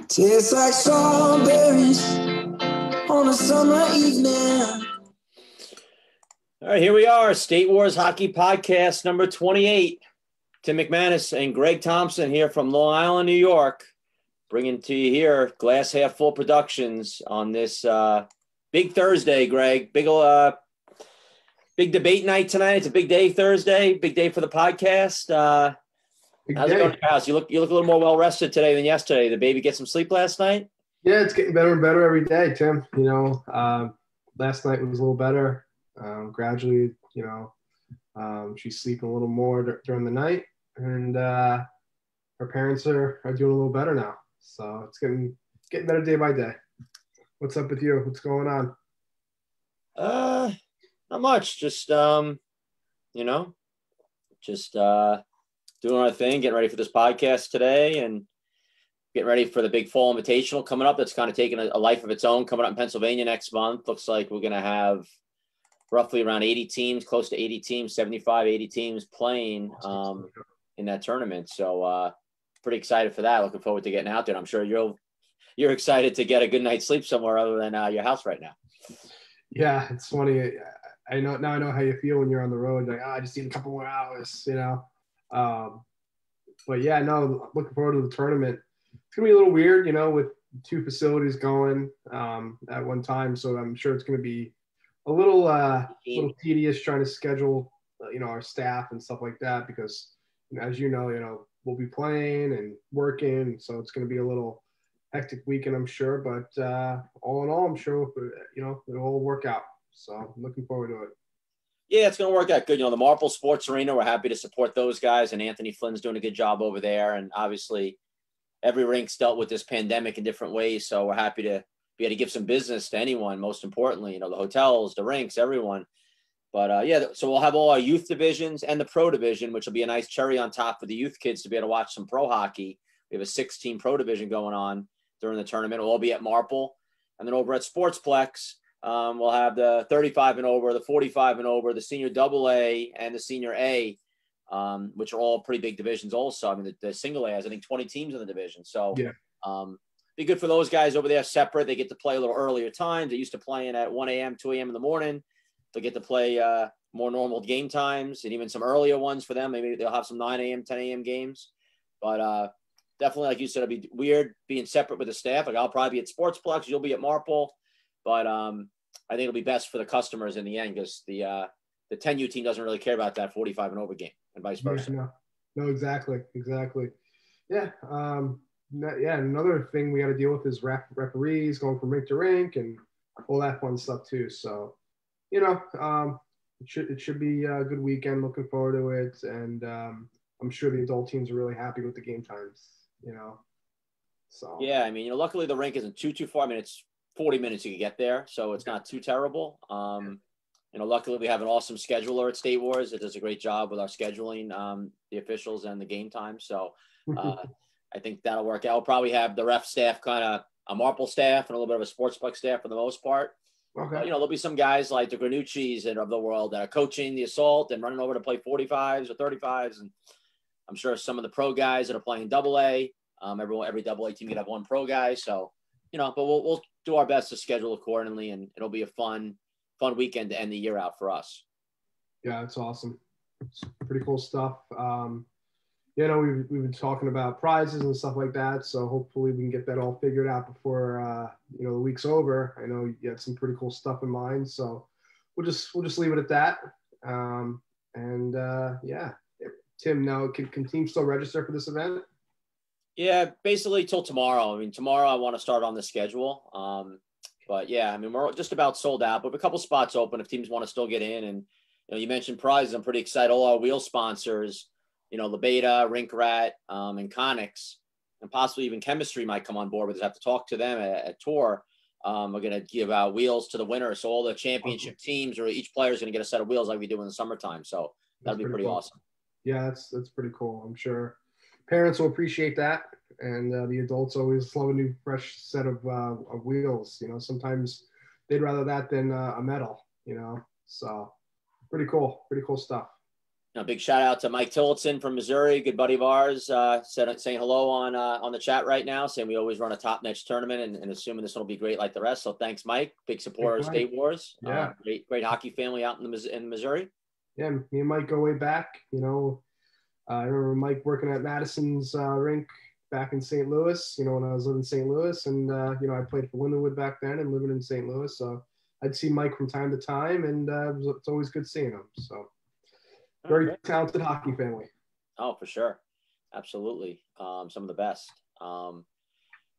Tastes like strawberries on a summer evening. All right, here we are, State Wars Hockey Podcast number 28. Tim McManus and Greg Thompson here from Long Island, New York, bringing to you here Glass Half Full Productions on this big Thursday, Greg. Big debate night tonight. It's a big day Thursday, big day for the podcast. How's it going in your house? You look a little more well-rested today than yesterday. Did the baby get some sleep last night? Yeah, it's getting better and better every day, Tim. Last night was a little better. Gradually, she's sleeping a little more during the night, and her parents are doing a little better now. So it's getting better day by day. What's up with you? What's going on? Not much. Just doing our thing, getting ready for this podcast today, and getting ready for the big fall invitational coming up. That's kind of taking a life of its own coming up in Pennsylvania next month. Looks like we're going to have roughly around 80 teams, close to 80 teams, 75, 80 teams playing in that tournament. So pretty excited for that. Looking forward to getting out there. I'm sure you're excited to get a good night's sleep somewhere other than your house right now. Yeah, it's funny. I know how you feel when you're on the road. Like, I just need a couple more hours, But yeah, no, looking forward to the tournament. It's gonna be a little weird, with two facilities going at one time. So I'm sure it's gonna be a little tedious trying to schedule, our staff and stuff like that, because as we'll be playing and working, so it's going to be a little hectic weekend, I'm sure. But all in all, I'm sure it'll all work out. So I'm looking forward to it. Yeah, it's going to work out good. The Marple Sports Arena, we're happy to support those guys, and Anthony Flynn's doing a good job over there. And obviously, every rink's dealt with this pandemic in different ways, so we're happy to be able to give some business to anyone, most importantly, the hotels, the rinks, everyone. But so we'll have all our youth divisions and the pro division, which will be a nice cherry on top for the youth kids to be able to watch some pro hockey. We have a 6-team pro division going on during the tournament. It'll all be at Marple. And then over at Sportsplex, we'll have the 35 and over, the 45 and over, the senior AA and the senior A, which are all pretty big divisions also. I mean, the single A has, I think, 20 teams in the division. So yeah. Be good for those guys over there separate. They get to play a little earlier times. They used to playing at 1 a.m., 2 a.m. in the morning. They'll get to play more normal game times and even some earlier ones for them. Maybe they'll have some 9 a.m., 10 a.m. games. But definitely, like you said, it'll be weird being separate with the staff. Like I'll probably be at Sportsplex. You'll be at Marple. But I think it'll be best for the customers in the end because the 10U team doesn't really care about that 45 and over game and vice versa. Yeah, no, exactly. Yeah. Another thing we got to deal with is referees going from rink to rink and all that fun stuff too. So, it should be a good weekend. Looking forward to it, and I'm sure the adult teams are really happy with the game times. So yeah, I mean, luckily the rink isn't too far. I mean, it's 40 minutes you can get there, so it's not too terrible. Luckily we have an awesome scheduler at State Wars that does a great job with our scheduling, the officials and the game time. So. I think that'll work out. We'll probably have the ref staff kind of a Marple staff and a little bit of a Sportsplex staff for the most part. Okay. There'll be some guys like the Granucci's of the world that are coaching the assault and running over to play 45s or 35s. And I'm sure some of the pro guys that are playing AA, every AA team could have one pro guy. So, but we'll do our best to schedule accordingly, and it'll be a fun weekend to end the year out for us. Yeah, that's awesome. It's pretty cool stuff. We've been talking about prizes and stuff like that, so hopefully we can get that all figured out before the week's over. I know you had some pretty cool stuff in mind, so we'll just leave it at that. Tim, now can teams still register for this event? Yeah, basically till tomorrow. I mean, tomorrow I want to start on the schedule. But yeah, I mean, we're just about sold out, but we have a couple spots open if teams want to still get in. And you mentioned prizes. I'm pretty excited. All our wheel sponsors. LeBeta, Rink Rat, and Conics, and possibly even Chemistry might come on board. We just have to talk to them at Tour. We're going to give out wheels to the winner. So all the championship teams or each player is going to get a set of wheels like we do in the summertime. So that'll be pretty awesome. Yeah, that's pretty cool. I'm sure parents will appreciate that. And the adults always love a new, fresh set of wheels. Sometimes they'd rather that than a medal, So pretty cool stuff. Big shout out to Mike Tillotson from Missouri, good buddy of ours, saying hello on the chat right now, saying we always run a top notch tournament and assuming this one will be great like the rest. So thanks, Mike. Big supporter of State Wars. Yeah. Great hockey family out in Missouri. Yeah, me and Mike go way back. I remember Mike working at Madison's rink back in St. Louis, when I was living in St. Louis. And, I played for Lindenwood back then and living in St. Louis. So I'd see Mike from time to time, and it's always good seeing him. So very talented hockey family. Oh, for sure. Absolutely. Some of the best.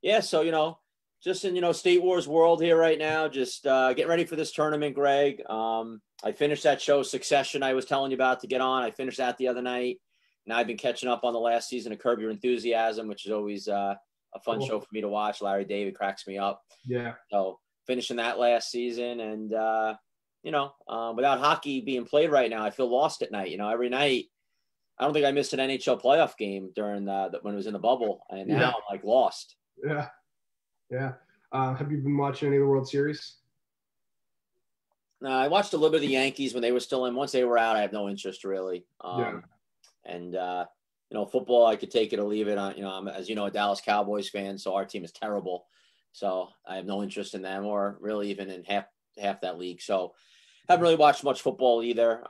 Yeah, so, just in, State Wars world here right now, just getting ready for this tournament, Greg. I finished that show, Succession, I was telling you about to get on. I finished that the other night. Now I've been catching up on the last season of Curb Your Enthusiasm, which is always a fun show for me to watch. Larry David cracks me up. Yeah. So finishing that last season, and without hockey being played right now, I feel lost at night. Every night, I don't think I missed an NHL playoff game during when it was in the bubble, and now I'm like lost. Yeah. Have you been watching any of the World Series? No, I watched a little bit of the Yankees when they were still in. Once they were out, I have no interest really. And football, I could take it or leave it. I'm, as you know, a Dallas Cowboys fan, so our team is terrible. So I have no interest in them, or really even in half that league. So haven't really watched much football either.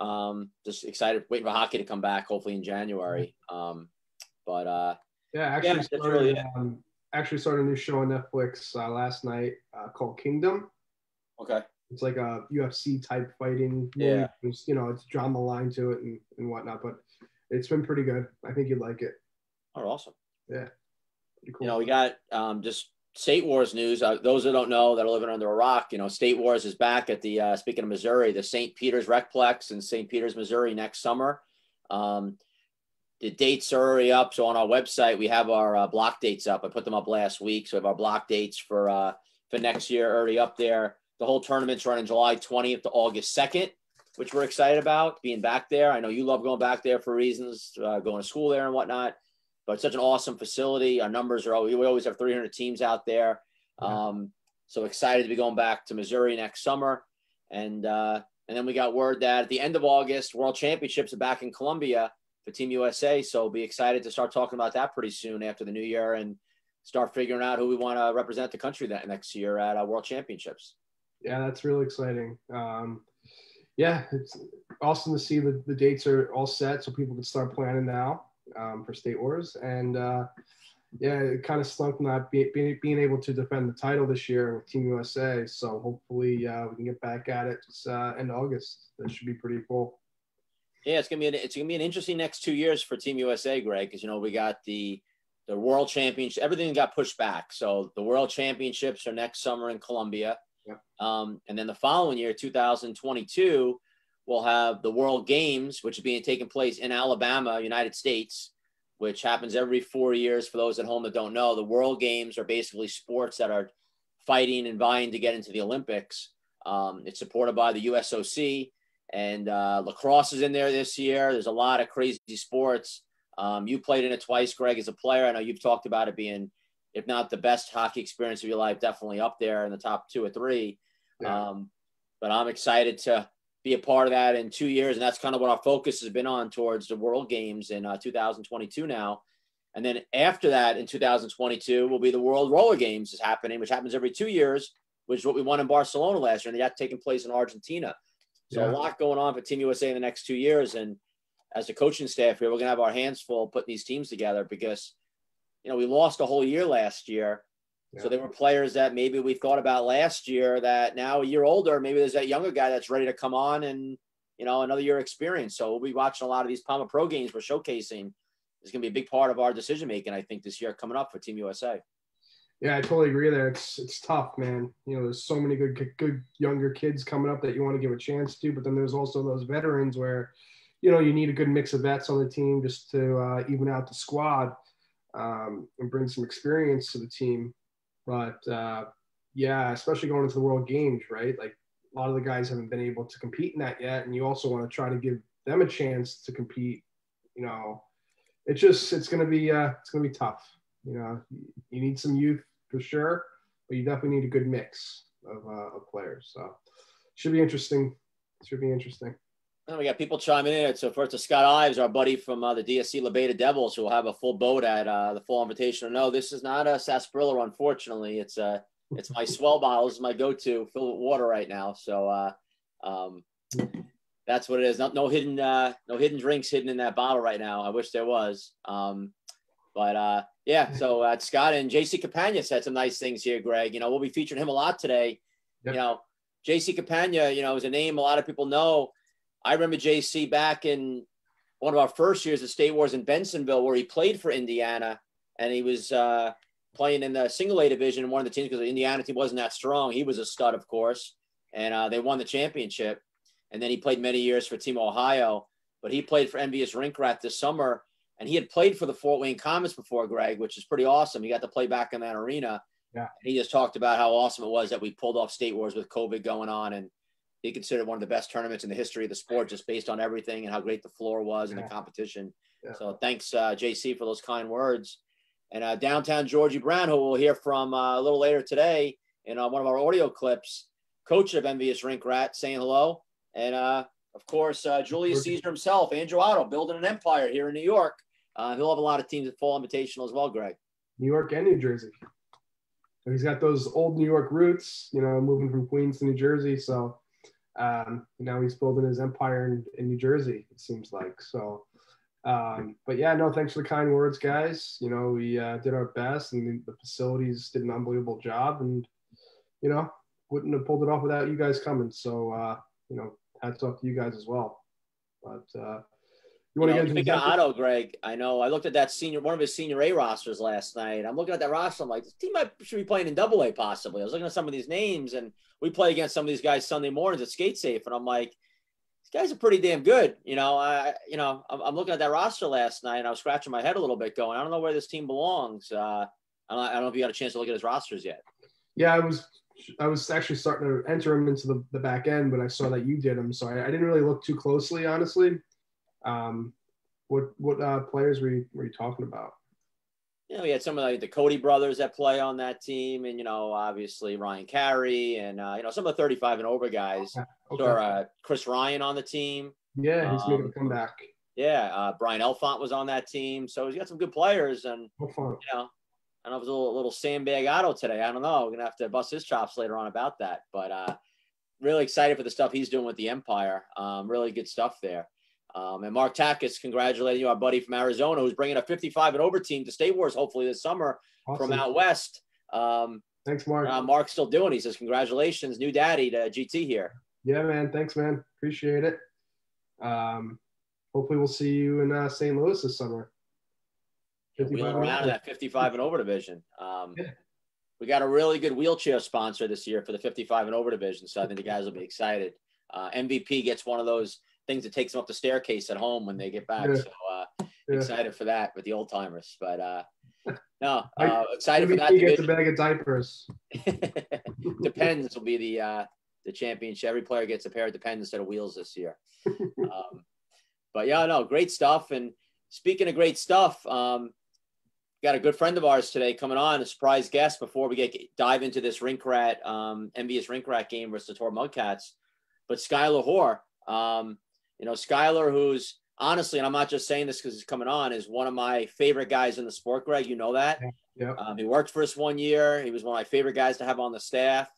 Just excited, waiting for hockey to come back, hopefully in January. Actually started a new show on Netflix last night called Kingdom. Okay. It's like a UFC type fighting. Yeah. It's drama line to it and whatnot, but it's been pretty good. I think you'd like it. Oh, awesome. Yeah. Pretty cool. We got just State Wars news. Those that don't know, that are living under a rock, State Wars is back at the, speaking of Missouri, the St. Peter's Recplex in St. Peter's, Missouri next summer. The dates are already up. So on our website, we have our block dates up. I put them up last week. So we have our block dates for next year already up there. The whole tournament's running July 20th to August 2nd, which we're excited about, being back there. I know you love going back there for reasons, going to school there and whatnot. But it's such an awesome facility. Our numbers are we always have 300 teams out there. So excited to be going back to Missouri next summer. And then we got word that at the end of August, World Championships are back in Columbia for Team USA. So be excited to start talking about that pretty soon after the new year and start figuring out who we want to represent the country that next year at World Championships. Yeah, that's really exciting. It's awesome to see the dates are all set so people can start planning now for State Wars. And it kind of stunk not being able to defend the title this year with Team USA. So hopefully we can get back at it end of August. That should be pretty cool. Yeah, it's gonna be an interesting next 2 years for Team USA, Greg, because we got the World Championship. Everything got pushed back. So the World Championships are next summer in Columbia. Yep. And then the following year, 2022, we'll have the World Games, which is being taken place in Alabama, United States, which happens every 4 years. For those at home that don't know, the World Games are basically sports that are fighting and vying to get into the Olympics. It's supported by the USOC, and lacrosse is in there this year. There's a lot of crazy sports. You played in it twice, Greg, as a player. I know you've talked about it being, if not the best hockey experience of your life, definitely up there in the top 2 or 3. Yeah. But I'm excited to be a part of that in 2 years. And that's kind of what our focus has been on towards the World Games in 2022 now. And then after that, in 2022, will be the World Roller Games is happening, which happens every 2 years, which is what we won in Barcelona last year. And that's taking place in Argentina. So a lot going on for Team USA in the next 2 years. And as the coaching staff here, we're going to have our hands full putting these teams together because, we lost a whole year last year. Yeah. So there were players that maybe we thought about last year that now a year older, maybe there's that younger guy that's ready to come on and, another year experience. So we'll be watching a lot of these PAMA Pro games we're showcasing. It's going to be a big part of our decision-making, I think, this year coming up for Team USA. Yeah, I totally agree there. It's tough, man. There's so many good younger kids coming up that you want to give a chance to, but then there's also those veterans where, you need a good mix of vets on the team just to even out the squad. And bring some experience to the team. But especially going into the World Games, right? Like a lot of the guys haven't been able to compete in that yet. And you also want to try to give them a chance to compete. It's going to be tough. You need some youth for sure, but you definitely need a good mix of players. So should be interesting. And we got people chiming in. So first to Scott Ives, our buddy from the DSC La Beta Devils, who will have a full boat at the Fall Invitational. No, this is not a sarsaparilla, unfortunately. It's my swell bottle. This is my go-to, filled with water right now. So that's what it is. No hidden drinks hidden in that bottle right now. I wish there was. Yeah. So Scott and JC Campagna said some nice things here, Greg. We'll be featuring him a lot today. Yep. JC Campagna, is a name a lot of people know. I remember JC back in one of our first years at State Wars in Bensonville, where he played for Indiana, and he was playing in the single A division in one of the teams because the Indiana team wasn't that strong. He was a stud, of course, and they won the championship. And then he played many years for Team Ohio, but he played for Envious Rink this summer, and he had played for the Fort Wayne Comets before, Greg, which is pretty awesome. He got to play back in that arena. Yeah. And he just talked about how awesome it was that we pulled off State Wars with COVID going on, and he considered one of the best tournaments in the history of the sport, just based on everything and how great the floor was and the competition. Yeah. So thanks, JC, for those kind words. And downtown Georgie Brown, who we'll hear from a little later today in one of our audio clips, coach of Envious Rink saying hello. And, of course, Julius Caesar himself, Andrew Otto, building an empire here in New York. He'll have a lot of teams at Fall Invitational as well, Greg. New York and New Jersey. So he's got those old New York roots, moving from Queens to New Jersey. So now he's building his empire in New Jersey, it seems like. So, but yeah, no, thanks for the kind words, guys. We did our best, and the facilities did an unbelievable job, and, wouldn't have pulled it off without you guys coming. So, hats off to you guys as well. But you want to get into Otto, Greg? I know I looked at that one of his senior A rosters last night. I'm looking at that roster. I'm like, this team should be playing in Double A possibly. I was looking at some of these names, and we play against some of these guys Sunday mornings at Skate Safe, and I'm like, these guys are pretty damn good. I'm looking at that roster last night, and I was scratching my head a little bit, going, I don't know where this team belongs. I don't know if you got a chance to look at his rosters yet. Yeah, I was actually starting to enter him into the back end, but I saw that you did him, so I didn't really look too closely, honestly. What players were you talking about? We had some of the Cody brothers that play on that team, and obviously Ryan Carey, and some of the 35 and over guys. Okay. So Chris Ryan on the team. Yeah, he's making a comeback. Yeah, Brian Elfont was on that team, so he's got some good players, and I don't know if it was a little sandbag Otto today. I don't know. We're gonna have to bust his chops later on about that, but really excited for the stuff he's doing with the Empire. Really good stuff there. And Mark Takis congratulating you, our buddy from Arizona, who's bringing a 55 and over team to State Wars hopefully this summer. Awesome. From out west. Thanks, Mark. Mark's still doing. He says, congratulations, new daddy to GT here. Yeah, man. Thanks, man. Appreciate it. Hopefully we'll see you in St. Louis this summer. Wheeling around in that 55 and over division. We got a really good wheelchair sponsor this year for the 55 and over division, so I think the guys will be excited. MVP gets one of those things that takes them up the staircase at home when they get back. Yeah. So excited for that with the old timers. But excited for that. MVP gets a bag of diapers. Depends will be the championship. Every player gets a pair of Depends instead of wheels this year. But yeah, no, great stuff. And speaking of great stuff, got a good friend of ours today coming on, a surprise guest before we dive into this Rink Rat, Envious Rink Rat game versus the Tor Mudcats. But Skylar Hoare, Skylar, who's honestly, and I'm not just saying this because he's coming on, is one of my favorite guys in the sport, Greg. You know that. Yeah. He worked for us 1 year. He was one of my favorite guys to have on the staff.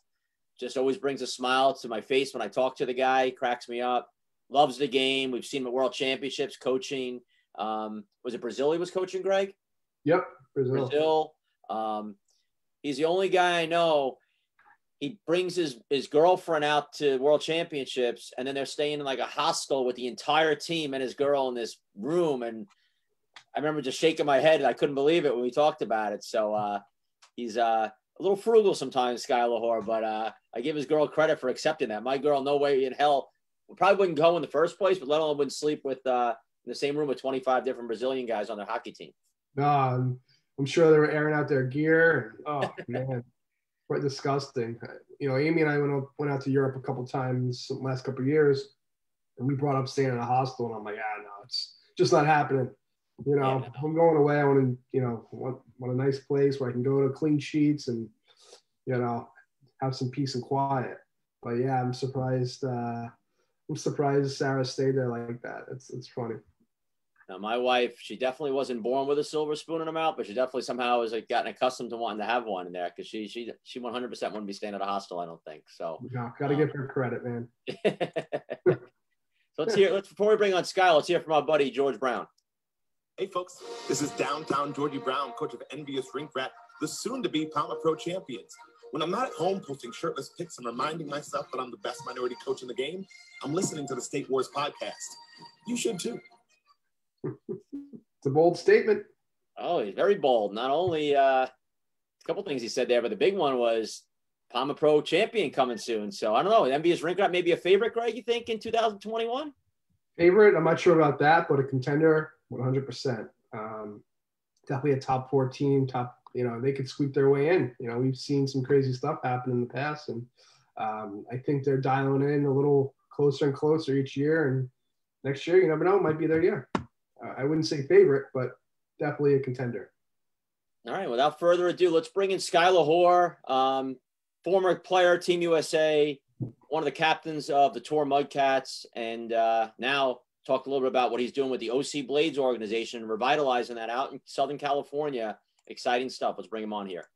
Just always brings a smile to my face when I talk to the guy. Cracks me up. Loves the game. We've seen him at World Championships coaching. Was it Brazil he was coaching, Greg? Yep, Brazil. He's the only guy I know. He brings his girlfriend out to World Championships, and then they're staying in like a hostel with the entire team and his girl in this room. And I remember just shaking my head, and I couldn't believe it when we talked about it. So he's a little frugal sometimes, Skylar Hoare, but I give his girl credit for accepting that. My girl, no way in hell, probably wouldn't go in the first place, but let alone wouldn't sleep with in the same room with 25 different Brazilian guys on their hockey team. No, I'm sure they were airing out their gear. And, oh, man, quite disgusting. Amy and I went out to Europe a couple times the last couple of years, and we brought up staying in a hostel, and I'm like, no, it's just not happening. I'm going away. I want to, want a nice place where I can go to clean sheets and, have some peace and quiet. But yeah, I'm surprised I'm surprised Sarah stayed there like that. It's funny. Now, my wife, she definitely wasn't born with a silver spoon in her mouth, but she definitely somehow has like gotten accustomed to wanting to have one in there because she 100% wouldn't be staying at a hostel, I don't think. So No, gotta give her credit, man. So before we bring on Sky, let's hear from our buddy George Brown. Hey folks, this is downtown Georgie Brown, coach of Envious Rink, the soon-to-be PAMA Pro champions. When I'm not at home posting shirtless pics and reminding myself that I'm the best minority coach in the game, I'm listening to the State Wars podcast. You should too. It's a bold statement. Oh, he's very bold. Not only a couple things he said there, but the big one was PAMA Pro champion coming soon. So I don't know. Envious Rink maybe a favorite, Greg, you think, in 2021? Favorite? I'm not sure about that, but a contender, 100%. Definitely a top 4 team. They could sweep their way in. We've seen some crazy stuff happen in the past, and I think they're dialing in a little closer and closer each year. And next year, you never know, it might be their year. I wouldn't say favorite, but definitely a contender. All right. Without further ado, let's bring in Skylar Hoare, former player, Team USA, one of the captains of the Tour Mudcats, and now talk a little bit about what he's doing with the OC Blades organization, revitalizing that out in Southern California. Exciting stuff. Let's bring him on here.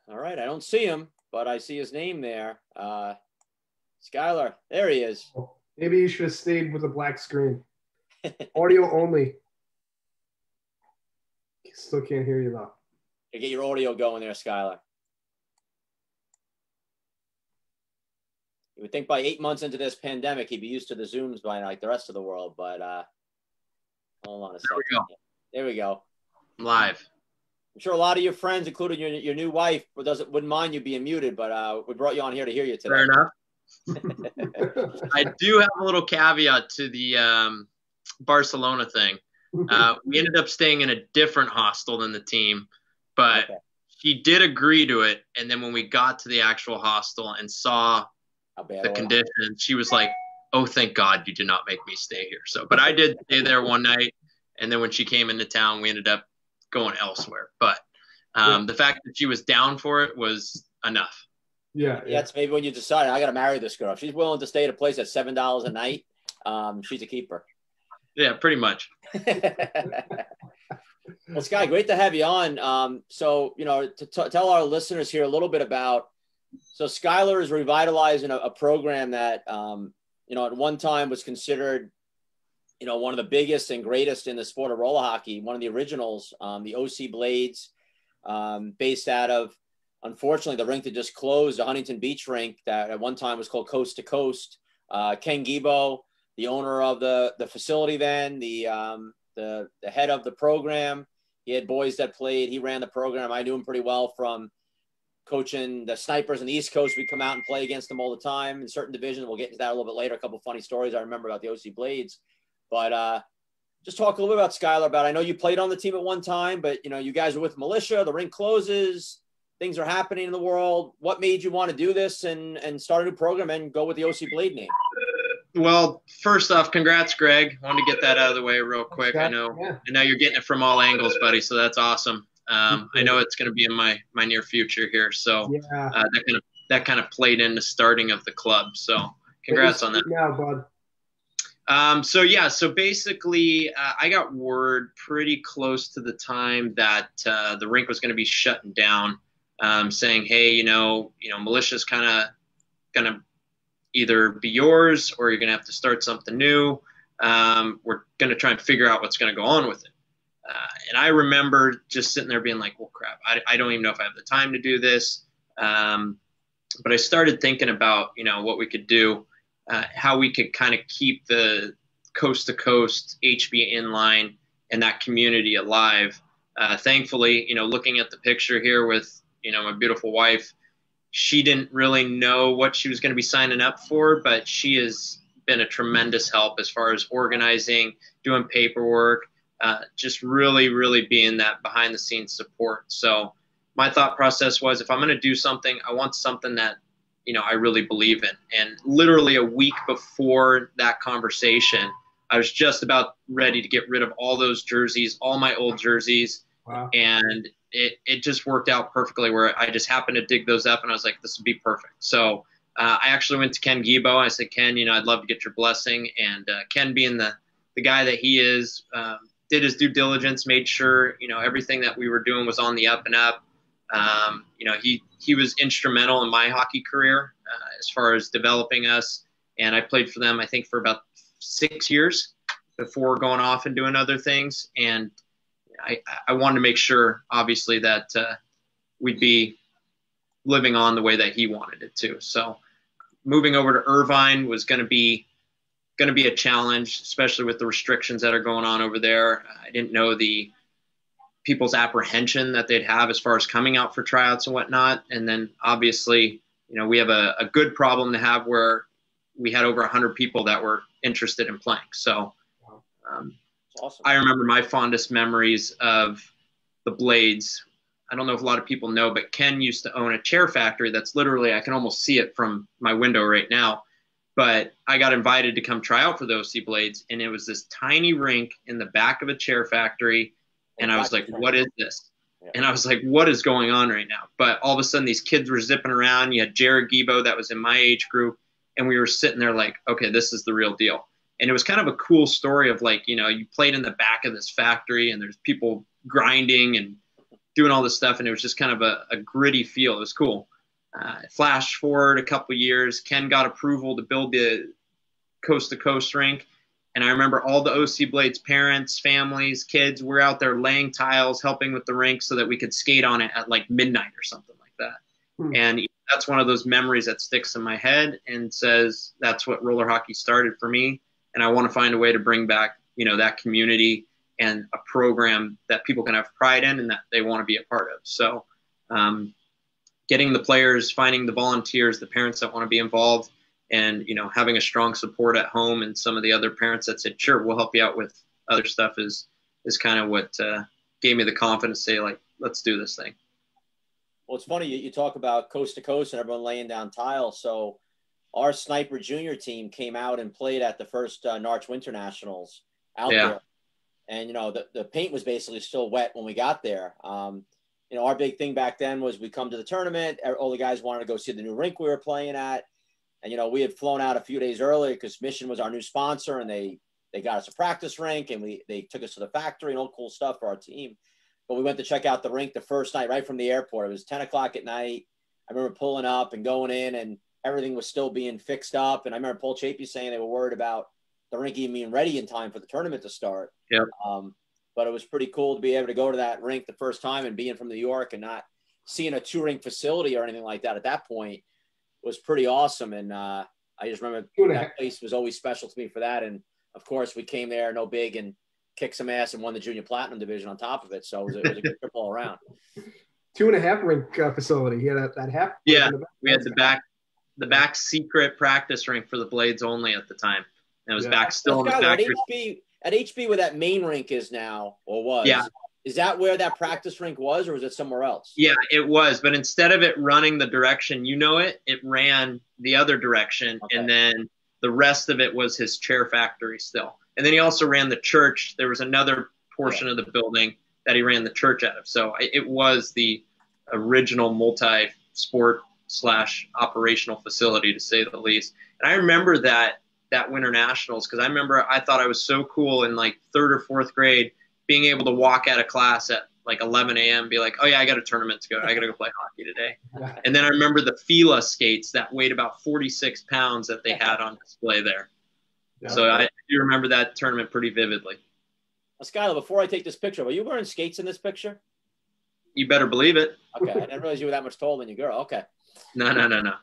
All right, I don't see him, but I see his name there. Skylar, there he is. Maybe you should have stayed with a black screen. Audio only. Still can't hear you though. You get your audio going there, Skylar. You would think by 8 months into this pandemic, he'd be used to the Zooms by like the rest of the world, but hold on a second. There we go. I'm live. I'm sure a lot of your friends, including your new wife, wouldn't mind you being muted, but we brought you on here to hear you today. Fair enough. I do have a little caveat to the Barcelona thing. We ended up staying in a different hostel than the team, but she did agree to it. And then when we got to the actual hostel and saw the conditions, she was like, "Oh, thank God you did not make me stay here." So, but I did stay there one night. And then when she came into town, we ended up going elsewhere. But the fact that she was down for it was enough. Yeah. That's maybe when you decide, I got to marry this girl. If she's willing to stay at a place at $7 a night, she's a keeper. Yeah, pretty much. Well, Sky, great to have you on. So, to tell our listeners here a little bit about, so Skylar is revitalizing a program that, at one time was considered, one of the biggest and greatest in the sport of roller hockey, one of the originals, the OC Blades, based out of, unfortunately, the rink that just closed, the Huntington Beach rink that at one time was called Coast to Coast. Ken Gibo, the owner of the facility then, the head of the program. He had boys that played. He ran the program. I knew him pretty well from coaching the Snipers on the East Coast. We'd come out and play against them all the time in certain divisions. We'll get into that a little bit later. A couple of funny stories I remember about the OC Blades. But just talk a little bit about Skylar. I know you played on the team at one time, but, you guys are with Militia. The rink closes. Things are happening in the world. What made you want to do this and start a new program and go with the OC Blade name? Well, first off, congrats, Greg. Wanted to get that out of the way real quick. I know you're getting it from all angles, buddy, so that's awesome. I know it's going to be in my near future here, so that kind of played in the starting of the club. So congrats on that. Now, bud. So basically, I got word pretty close to the time that the rink was going to be shutting down, saying, "Hey, Militia's kind of going to either be yours or you're going to have to start something new. We're going to try and figure out what's going to go on with it." And I remember just sitting there being like, "Well, crap, I don't even know if I have the time to do this." But I started thinking about, what we could do. How we could kind of keep the coast-to-coast HB inline and that community alive. Thankfully, looking at the picture here with, my beautiful wife, she didn't really know what she was going to be signing up for, but she has been a tremendous help as far as organizing, doing paperwork, just really, really being that behind-the-scenes support. So my thought process was, if I'm going to do something, I want something that I really believe in. And literally a week before that conversation, I was just about ready to get rid of all those jerseys, all my old jerseys. Wow. And it just worked out perfectly where I just happened to dig those up and I was like, this would be perfect. So I actually went to Ken Gibo. I said, Ken, I'd love to get your blessing. And Ken, being the guy that he is, did his due diligence, made sure, everything that we were doing was on the up and up. He was instrumental in my hockey career as far as developing us. And I played for them, I think, for about 6 years before going off and doing other things. And I wanted to make sure, obviously, that we'd be living on the way that he wanted it to. So moving over to Irvine was going to be a challenge, especially with the restrictions that are going on over there. I didn't know the people's apprehension that they'd have as far as coming out for tryouts and whatnot. And then obviously, we have a good problem to have where we had over 100 people that were interested in playing. So awesome. I remember my fondest memories of the Blades. I don't know if a lot of people know, but Ken used to own a chair factory that's literally, I can almost see it from my window right now. But I got invited to come try out for the OC Blades, and it was this tiny rink in the back of a chair factory. And I was like, what is this? Yeah. And I was like, what is going on right now? But all of a sudden, these kids were zipping around. You had Jared Gibo that was in my age group. And we were sitting there like, okay, this is the real deal. And it was kind of a cool story of like, you played in the back of this factory and there's people grinding and doing all this stuff. And it was just kind of a gritty feel. It was cool. Flash forward a couple years, Ken got approval to build the coast-to-coast rink. And I remember all the OC Blades parents, families, kids were out there laying tiles, helping with the rink so that we could skate on it at like midnight or something like that. And that's one of those memories that sticks in my head and says that's what roller hockey started for me. And I want to find a way to bring back, that community and a program that people can have pride in and that they want to be a part of. So getting the players, finding the volunteers, the parents that want to be involved, and, having a strong support at home and some of the other parents that said, sure, we'll help you out with other stuff is kind of what gave me the confidence to say, like, let's do this thing. Well, it's funny. You talk about coast to coast and everyone laying down tile. So our Sniper Junior team came out and played at the first Narch Winter Nationals out there. And, the paint was basically still wet when we got there. Our big thing back then was we come to the tournament. All the guys wanted to go see the new rink we were playing at. And, we had flown out a few days earlier because Mission was our new sponsor, and they got us a practice rink, and they took us to the factory and all cool stuff for our team. But we went to check out the rink the first night right from the airport. It was 10 o'clock at night. I remember pulling up and going in, and everything was still being fixed up. And I remember Paul Chapey saying they were worried about the rink even being ready in time for the tournament to start. Yep. But it was pretty cool to be able to go to that rink the first time and being from New York and not seeing a 2-rink facility or anything like that at that point was pretty awesome. And I just remember that place was always special to me for that. And of course we came there, no big, and kicked some ass and won the junior platinum division on top of it. So it was a good trip all around. 2.5 rink facility. He had that half. Yeah, we had the back secret practice rink for the Blades only at the time. And it was back still in the factory. At HB where that main rink is now, or was, is that where that practice rink was, or was it somewhere else? Yeah, it was. But instead of it running the direction it ran the other direction. Okay. And then the rest of it was his chair factory still. And then he also ran the church. There was another portion of the building that he ran the church out of. So it was the original multi-sport / operational facility, to say the least. And I remember that Winter Nationals, because I thought I was so cool in like 3rd or 4th grade, being able to walk out of class at like 11 a.m. be like, oh yeah, I got a tournament to go. I got to go play hockey today. And then I remember the Fila skates that weighed about 46 pounds that they had on display there. Yeah. So I do remember that tournament pretty vividly. Skylar, before I take this picture, are you wearing skates in this picture? You better believe it. Okay, I didn't realize you were that much taller than your girl. Okay. No.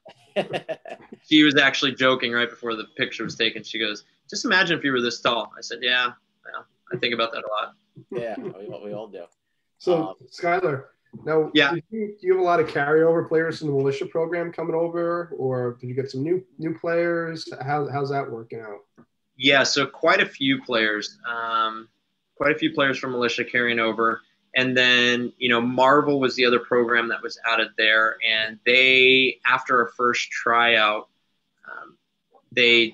She was actually joking right before the picture was taken. She goes, just imagine if you were this tall. I said, yeah, I think about that a lot. Yeah, we all do. So, Skylar, now, do you have a lot of carryover players from the militia program coming over, or did you get some new players? How's that working out? Yeah, so quite a few players from militia carrying over. And then, Marvel was the other program that was added there. And they, after our first tryout, they,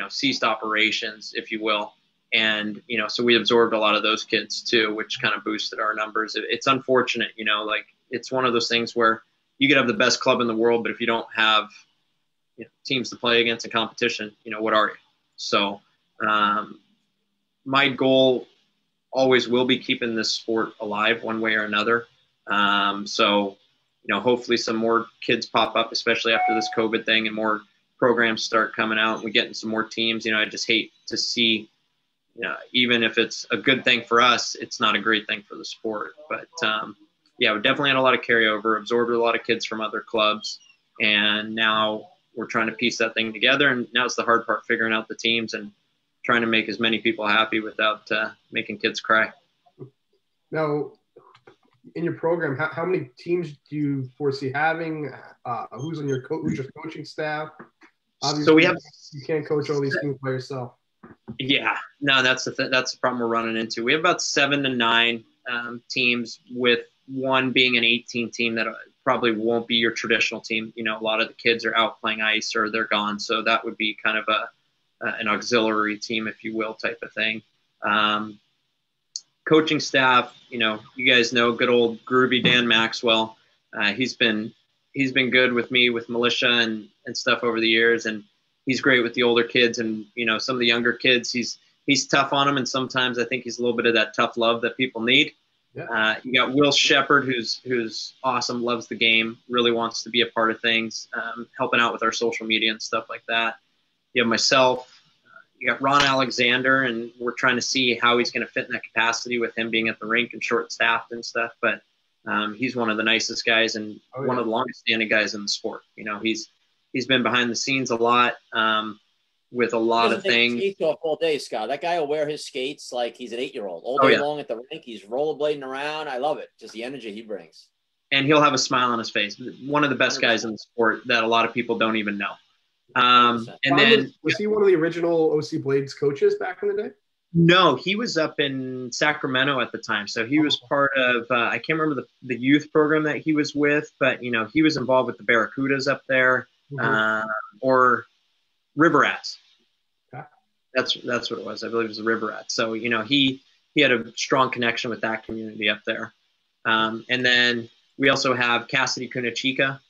ceased operations, if you will. And, so we absorbed a lot of those kids too, which kind of boosted our numbers. It's unfortunate, it's one of those things where you could have the best club in the world, but if you don't have teams to play against in competition, what are you? So my goal always will be keeping this sport alive one way or another. So, hopefully some more kids pop up, especially after this COVID thing, and more programs start coming out and we get in some more teams. I just hate to see, even if it's a good thing for us, it's not a great thing for the sport. But we definitely had a lot of carryover, absorbed a lot of kids from other clubs, and now we're trying to piece that thing together. And now it's the hard part, figuring out the teams and trying to make as many people happy without making kids cry. Now, in your program, how many teams do you foresee having? Who's on your coaching staff? Obviously, so we have, you can't coach all these teams by yourself. Yeah, no, that's the problem we're running into. We have about 7 to 9 teams, with one being an 18 team that probably won't be your traditional team. A lot of the kids are out playing ice or they're gone, so that would be kind of an auxiliary team, if you will, type of thing. Coaching staff, you guys know good old groovy Dan Maxwell. He's been good with me with militia and stuff over the years, and he's great with the older kids, and some of the younger kids, he's tough on them, and sometimes I think he's a little bit of that tough love that people need. Yeah. You got Will Shepard, who's awesome, loves the game, really wants to be a part of things, helping out with our social media and stuff like that. You have myself. You got Ron Alexander, and we're trying to see how he's going to fit in that capacity with him being at the rink and short-staffed and stuff. But he's one of the nicest guys and one of the longest-standing guys in the sport. He's been behind the scenes a lot with a lot of things. Skate off all day, Scott. That guy will wear his skates like he's an 8-year-old all day long at the rink. He's rollerblading around. I love it. Just the energy he brings. And he'll have a smile on his face. One of the best guys in the sport that a lot of people don't even know. And then was he one of the original OC Blades coaches back in the day? No, he was up in Sacramento at the time. So he was part of, I can't remember the youth program that he was with, but, he was involved with the Barracudas up there, or River Rats. Okay. That's what it was. I believe it was the River Rats. So, he had a strong connection with that community up there. And then we also have Cassidy Kunachika.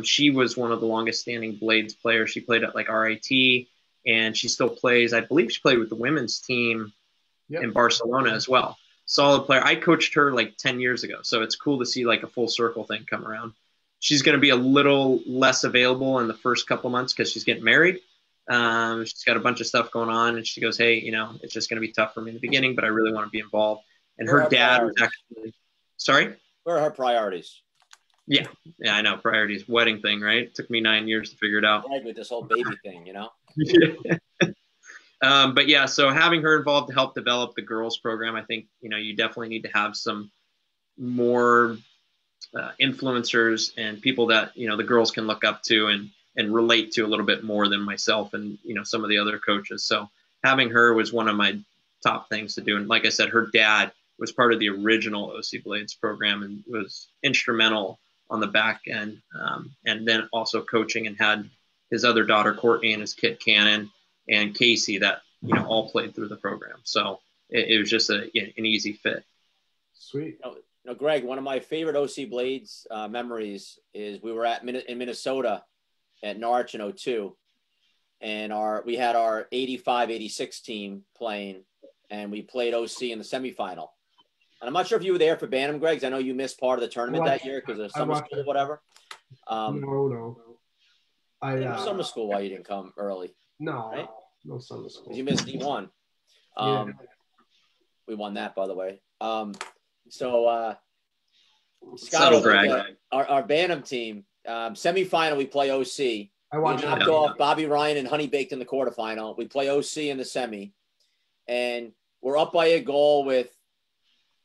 She was one of the longest standing Blades players. She played at like RIT, and she still plays. I believe she played with the women's team in Barcelona as well. Solid player. I coached her like 10 years ago. So it's cool to see like a full circle thing come around. She's going to be a little less available in the first couple months because she's getting married. She's got a bunch of stuff going on, and she goes, hey, it's just going to be tough for me in the beginning, but I really want to be involved. And her dad was actually, sorry? Where are her priorities? Yeah, I know. Priorities, wedding thing, right? It took me 9 years to figure it out. With this whole baby thing, But yeah, so having her involved to help develop the girls program, I think, you definitely need to have some more influencers and people that, the girls can look up to and relate to a little bit more than myself and, some of the other coaches. So having her was one of my top things to do. And like I said, her dad was part of the original OC Blades program and was instrumental on the back end, and then also coaching, and had his other daughter Courtney and his kid Cannon and Casey that all played through the program. So it was just an easy fit. Sweet. Greg, one of my favorite OC Blades memories is we were in Minnesota at Norwich in 2002, and we had our 85-86 team playing, and we played OC in the semifinal. And I'm not sure if you were there for Bantam, Greg, 'cause I know you missed part of the tournament that year because of summer school or whatever. No. Summer school, why you didn't come early? No, right? No summer school. You missed D1. We won that, by the way. Scott, Greg. Our Bantam team, semifinal, we play OC. I watched knocked off Bobby Ryan and Honey Baked in the quarterfinal. We play OC in the semi, and we're up by a goal with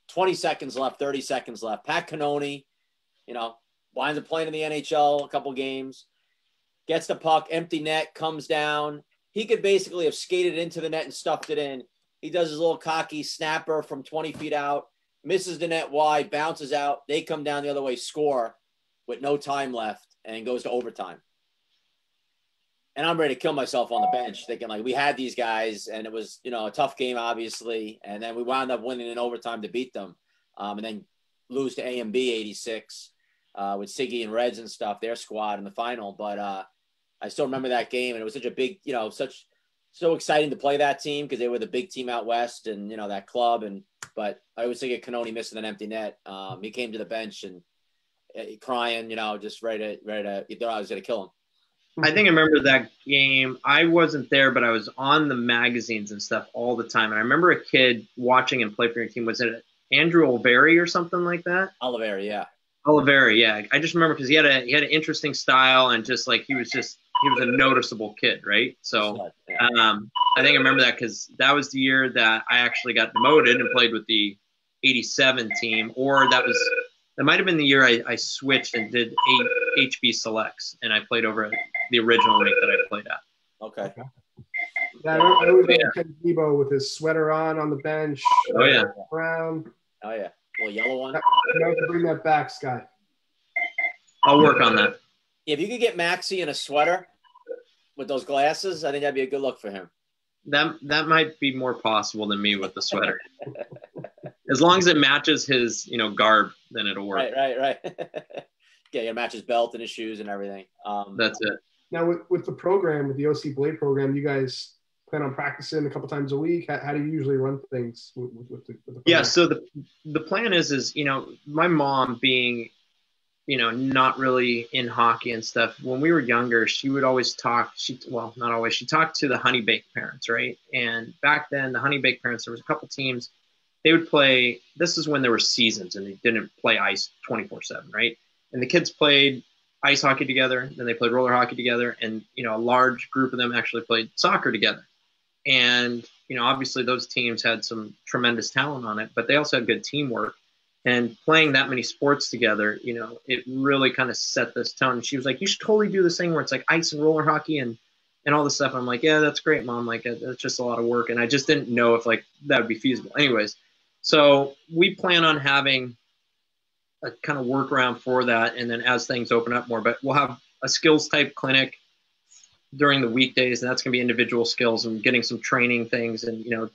20 seconds left, 30 seconds left. Pat Cannoni, winds up playing in the NHL a couple games, gets the puck, empty net, comes down. He could basically have skated into the net and stuffed it in. He does his little cocky snapper from 20 feet out, misses the net wide, bounces out. They come down the other way, score with no time left, and goes to overtime. And I'm ready to kill myself on the bench, thinking like we had these guys, and it was, you know, a tough game, obviously. And then we wound up winning in overtime to beat them, and then lose to AMB 86 with Siggy and Reds and stuff, their squad in the final. But I still remember that game, and it was such a big, you know, so exciting to play that team because they were the big team out west, and you know that club. But I always think of Cannoni missing an empty net. He came to the bench and crying, you know, just ready to. He thought I was going to kill him. I think I remember that game. I wasn't there, but I was on the magazines and stuff all the time. And I remember a kid watching him play for your team. Was it Andrew Oliveri or something like that? Oliveri, yeah. Oliveri, yeah. I just remember because he had an interesting style, and just like he was a noticeable kid, right? So I think I remember that because that was the year that I actually got demoted and played with the 87 team, or that might have been the year I switched and did 8 HB selects, and I played over at the original rink that I played at. Okay. Yeah, I remember Ken Tebow with his sweater on the bench. Oh, yeah. Brown. Oh, yeah. Little yellow one. You have to bring that back, Sky. I'll work on that. If you could get Maxie in a sweater with those glasses, I think that'd be a good look for him. That might be more possible than me with the sweater. As long as it matches his, you know, garb, then it'll work. Right. Yeah, it matches belt and his shoes and everything. That's it. Now, with the program, with the OC Blade program, you guys plan on practicing a couple times a week? How do you usually run things with the program? Yeah, so the plan is, you know, my mom being, you know, not really in hockey and stuff, when we were younger, she would always talk, not always, she talked to the Honey Baked parents, right? And back then, the Honey Baked parents, there was a couple teams, they would play, this is when there were seasons and they didn't play ice 24/7, right? And the kids played ice hockey together, then they played roller hockey together, and, you know, a large group of them actually played soccer together. And, you know, obviously those teams had some tremendous talent on it, but they also had good teamwork. And playing that many sports together, you know, it really kind of set this tone. She was like, you should totally do this thing where it's like ice and roller hockey and all this stuff. I'm like, yeah, that's great, Mom. Like, that's just a lot of work. And I just didn't know if, like, that would be feasible. Anyways, so we plan on having a kind of workaround for that. And then as things open up more, but we'll have a skills type clinic during the weekdays, and that's going to be individual skills and getting some training things, and, you know,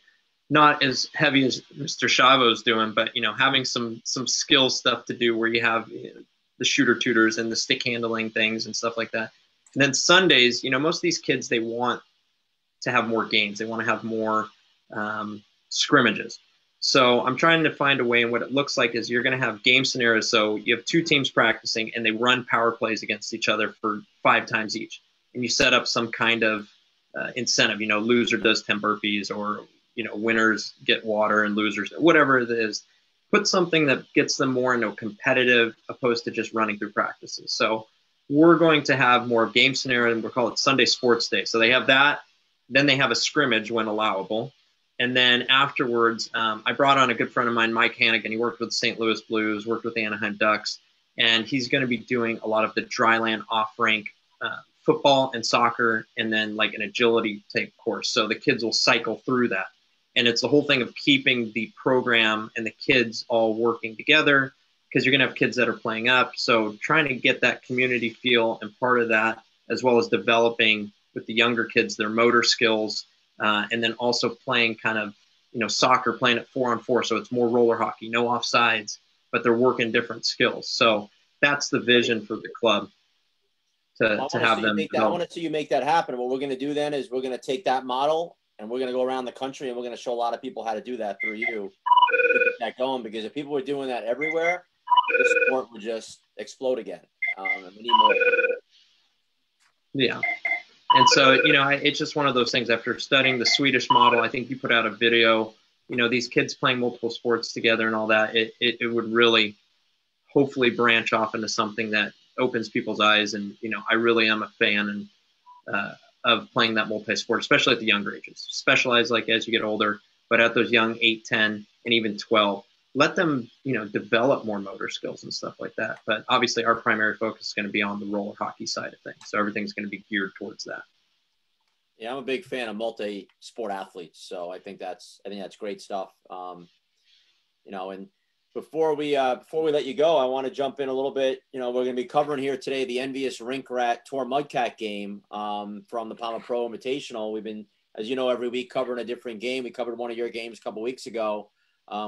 not as heavy as Mr. Chavo's doing, but, you know, having some skill stuff to do where you have, you know, the shooter tutors and the stick handling things and stuff like that. And then Sundays, you know, most of these kids, they want to have more games. They want to have more scrimmages. So I'm trying to find a way, and what it looks like is you're going to have game scenarios. So you have two teams practicing and they run power plays against each other for 5 times each. And you set up some kind of incentive, you know, loser does 10 burpees, or, you know, winners get water and losers, whatever it is. Put something that gets them more into competitive opposed to just running through practices. So we're going to have more game scenario, and we'll call it Sunday Sports Day. So they have that. Then they have a scrimmage when allowable. And then afterwards, I brought on a good friend of mine, Mike Hannigan. He worked with the St. Louis Blues, worked with the Anaheim Ducks, and he's going to be doing a lot of the dryland off-rink football and soccer, and then like an agility type course. So the kids will cycle through that. And it's the whole thing of keeping the program and the kids all working together, because you're going to have kids that are playing up. So trying to get that community feel, and part of that, as well as developing with the younger kids their motor skills, and then also playing kind of, you know, soccer, playing at 4-on-4. So it's more roller hockey, no offsides, but they're working different skills. So that's the vision for the club. To have them. I want to see you make that happen. What we're going to do then is we're going to take that model and we're going to go around the country, and we're going to show a lot of people how to do that through you. Get that going, because if people were doing that everywhere, the sport would just explode again. And we need more. Yeah. And so, you know, it's just one of those things. After studying the Swedish model, I think you put out a video, you know, these kids playing multiple sports together and all that, it would really hopefully branch off into something that opens people's eyes. And, you know, I really am a fan of playing that multi-sport, especially at the younger ages. Specialize like as you get older, but at those young 8, 10, and even 12, let them, you know, develop more motor skills and stuff like that. But obviously our primary focus is going to be on the roller hockey side of things. So everything's going to be geared towards that. Yeah, I'm a big fan of multi-sport athletes. So I think that's great stuff. You know, and Before we let you go, I want to jump in a little bit. You know, we're going to be covering here today the Envious Rink Rat Tour Mudcat game from the PAMA Pro Invitational. We've been, as you know, every week covering a different game. We covered one of your games a couple weeks ago,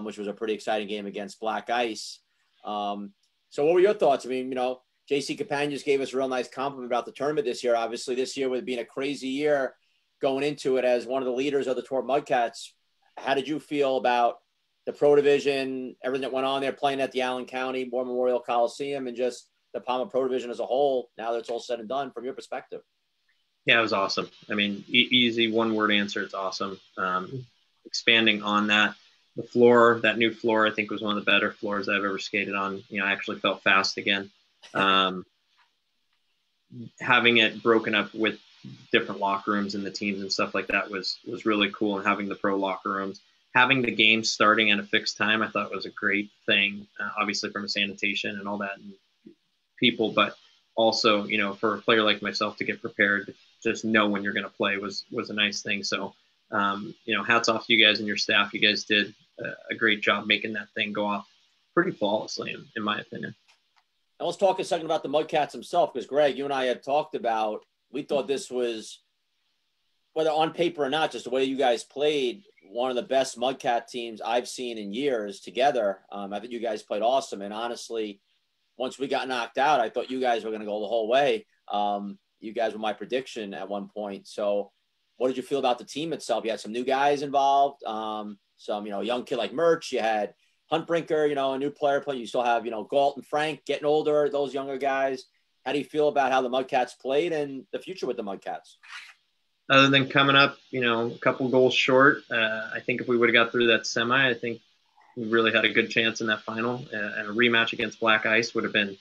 which was a pretty exciting game against Black Ice. So what were your thoughts? I mean, you know, JC Campagna gave us a real nice compliment about the tournament this year. Obviously, this year with being a crazy year going into it as one of the leaders of the Tour Mudcats, how did you feel about the Pro Division, everything that went on there, playing at the Allen County War Memorial Coliseum, and just the PAMA Pro Division as a whole, now that it's all said and done, from your perspective? Yeah, it was awesome. I mean, easy one-word answer, it's awesome. Expanding on that, the floor, that new floor, I think was one of the better floors I've ever skated on. You know, I actually felt fast again. Having it broken up with different locker rooms and the teams and stuff like that was really cool, and having the pro locker rooms. Having the game starting at a fixed time, I thought was a great thing, obviously from a sanitation and all that and people, but also, you know, for a player like myself to get prepared, just know when you're going to play was a nice thing. So, you know, hats off to you guys and your staff. You guys did a great job making that thing go off pretty flawlessly, in my opinion. And let's talk a second about the Mudcats themselves, because Greg, you and I had talked about, we thought this was, whether on paper or not, just the way you guys played, one of the best Mudcat teams I've seen in years together. I think you guys played awesome. And honestly, once we got knocked out, I thought you guys were going to go the whole way. You guys were my prediction at one point. So what did you feel about the team itself? You had some new guys involved, some, you know, young kid like Murch. You had Huntbrinker, you know, a new player playing. You still have, you know, Galt and Frank getting older, those younger guys. How do you feel about how the Mudcats played and the future with the Mudcats? Other than coming up, you know, a couple goals short, I think if we would have got through that semi, I think we really had a good chance in that final. And a rematch against Black Ice would have been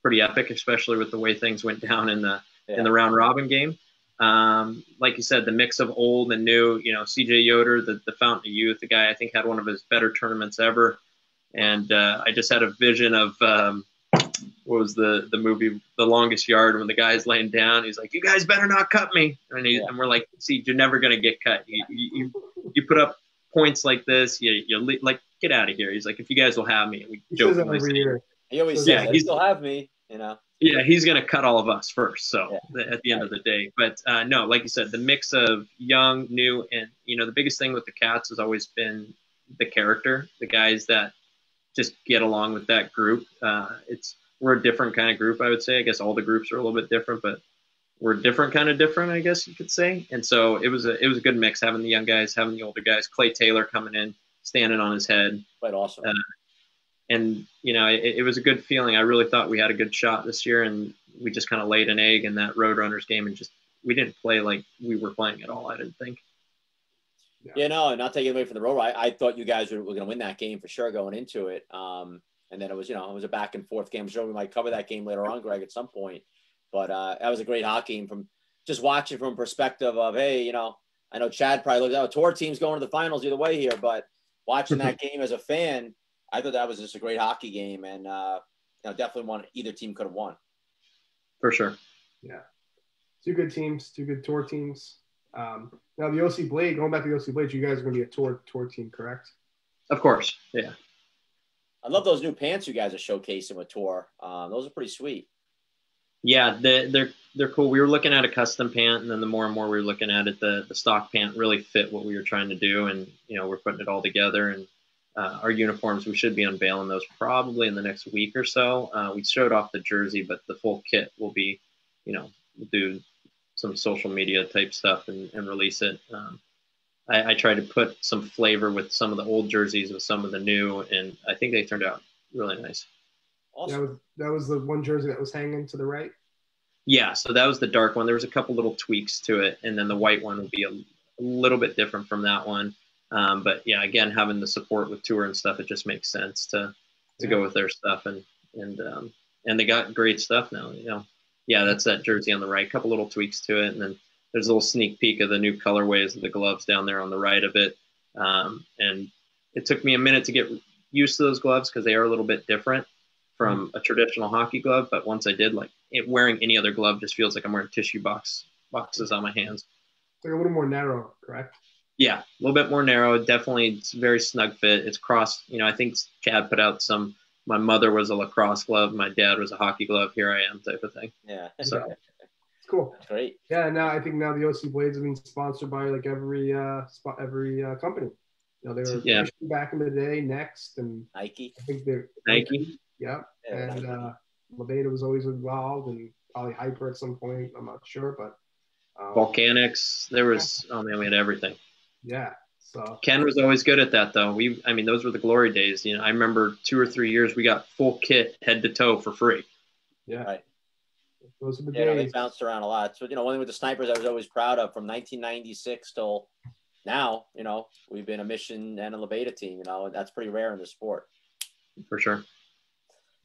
pretty epic, especially with the way things went down in the round robin game. Like you said, the mix of old and new, you know, CJ Yoder, the fountain of youth, the guy I think had one of his better tournaments ever. And I just had a vision of what was the movie The Longest Yard, when the guy's laying down, he's like, "You guys better not cut me," and we're like, "See, you're never gonna get cut. You put up points like this, you like, get out of here." He's like, "If you guys will have me," we jokingly say, year. He always says, "He still have me," you know. Yeah, he's gonna cut all of us first. So at the end of the day, but no, like you said, the mix of young, new, and you know, the biggest thing with the Cats has always been the character, the guys that just get along with that group. We're a different kind of group, I would say. I guess all the groups are a little bit different, but we're a different kind of different, I guess you could say. And so it was a good mix, having the young guys, having the older guys. Clay Taylor coming in, standing on his head. Quite awesome. And, you know, it was a good feeling. I really thought we had a good shot this year, and we just kind of laid an egg in that Roadrunners game, and we didn't play like we were playing at all, I didn't think. Yeah, no, not taking away from the road. I thought you guys were going to win that game for sure going into it. And then it was, you know, it was a back and forth game. I'm sure we might cover that game later on, Greg, at some point. But that was a great hockey game from just watching from a perspective of, hey, you know, I know Chad probably looks at tour teams going to the finals either way here, but watching that game as a fan, I thought that was just a great hockey game, and you know, definitely either team could have won. For sure. Yeah. Two good teams, two good tour teams. Now the OC Blade, going back to the OC Blade, you guys are going to be a tour team, correct? Of course. Yeah. I love those new pants you guys are showcasing with Tour. Those are pretty sweet. Yeah, they're cool. We were looking at a custom pant, and then the more and more we were looking at it, the stock pant really fit what we were trying to do, and you know, we're putting it all together. And our uniforms, we should be unveiling those probably in the next week or so. We showed off the jersey, but the full kit will be, you know, we'll do some social media type stuff and release it. I tried to put some flavor with some of the old jerseys with some of the new, and I think they turned out really nice. Awesome. That was the one jersey that was hanging to the right? Yeah, so that was the dark one. There was a couple little tweaks to it, and then the white one would be a little bit different from that one. But yeah, again, having the support with Tour and stuff, it just makes sense to go with their stuff, and they got great stuff now. You know, yeah, that's that jersey on the right. A couple little tweaks to it, and then there's a little sneak peek of the new colorways of the gloves down there on the right of it. And it took me a minute to get used to those gloves because they are a little bit different from a traditional hockey glove. But once I did, like, wearing any other glove just feels like I'm wearing tissue boxes on my hands. It's like a little more narrow, correct? Yeah, a little bit more narrow. Definitely, it's very snug fit. It's crossed. I think Chad put out some. My mother was a lacrosse glove. My dad was a hockey glove. Here I am, type of thing. Yeah. So it's cool. That's great. Yeah. Now I think the OC Blades have been sponsored by like every company. They were Christian back in the day, Next, and Nike. I think they're Nike. Yeah. And Levada was always involved, and probably Hyper at some point. I'm not sure, but Volcanics. There was we had everything. Yeah. So Ken was always good at that, though. Those were the glory days. I remember 2 or 3 years we got full kit head to toe for free. Yeah. Right. Those are the days. They days. bounced around a lot. So, one thing with the Snipers I was always proud of from 1996 till now, we've been a Mission and a Levada team, and that's pretty rare in the sport. For sure.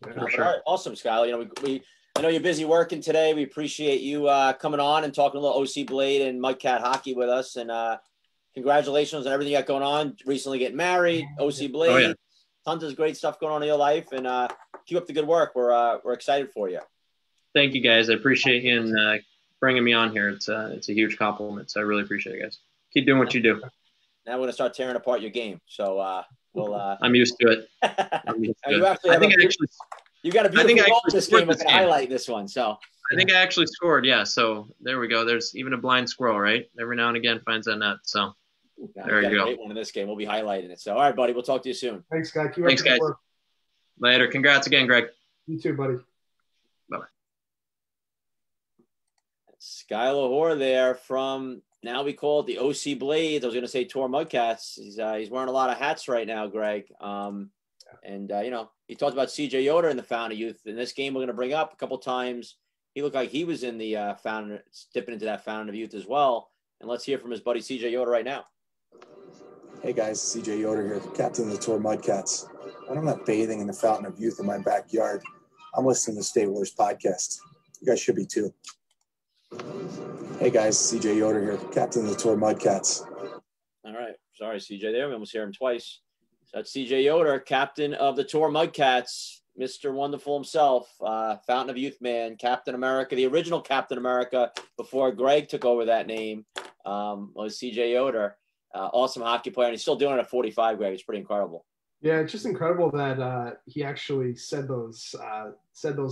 Yeah, for sure. All right, awesome, Skylar. I know you're busy working today. We appreciate you coming on and talking a little OC Blade and Mudcat hockey with us. And congratulations on everything you got going on. Recently getting married, OC Blade. Tons of great stuff going on in your life. And keep up the good work. We're excited for you. Thank you, guys. I appreciate you and bringing me on here. It's a huge compliment. So I really appreciate it, guys. Keep doing what you do. Now we're going to start tearing apart your game. So I'm used to it. You got a beautiful goal in this game. We're going to highlight this one. So I think I actually scored. Yeah. So there we go. There's even a blind squirrel, right? Every now and again finds that net. So there you go. Great one in this game. We'll be highlighting it. So all right, buddy. We'll talk to you soon. Thanks, guys. Thanks, guys. Later. Congrats again, Greg. You too, buddy. Bye. Skylar Hoare there from, now we call it the OC Blades. I was going to say Tour Mudcats. He's wearing a lot of hats right now, Greg. And he talked about CJ Yoder in the Fountain of Youth. In this game, we're going to bring up a couple times. He looked like he was in the fountain, dipping into that Fountain of Youth as well. And let's hear from his buddy CJ Yoder right now. Hey guys, CJ Yoder here, the captain of the Tour Mudcats. When I'm not bathing in the Fountain of Youth in my backyard, I'm listening to State Wars podcast. You guys should be too. Hey guys, CJ Yoder here, the captain of the Tour Mudcats. All right. Sorry, CJ there. We almost hear him twice. So that's CJ Yoder, captain of the Tour Mudcats, Mr. Wonderful himself, Fountain of Youth man, Captain America, the original Captain America before Greg took over that name, was CJ Yoder. Awesome hockey player, and he's still doing it at 45, Greg. It's pretty incredible. Yeah, it's just incredible that he actually said those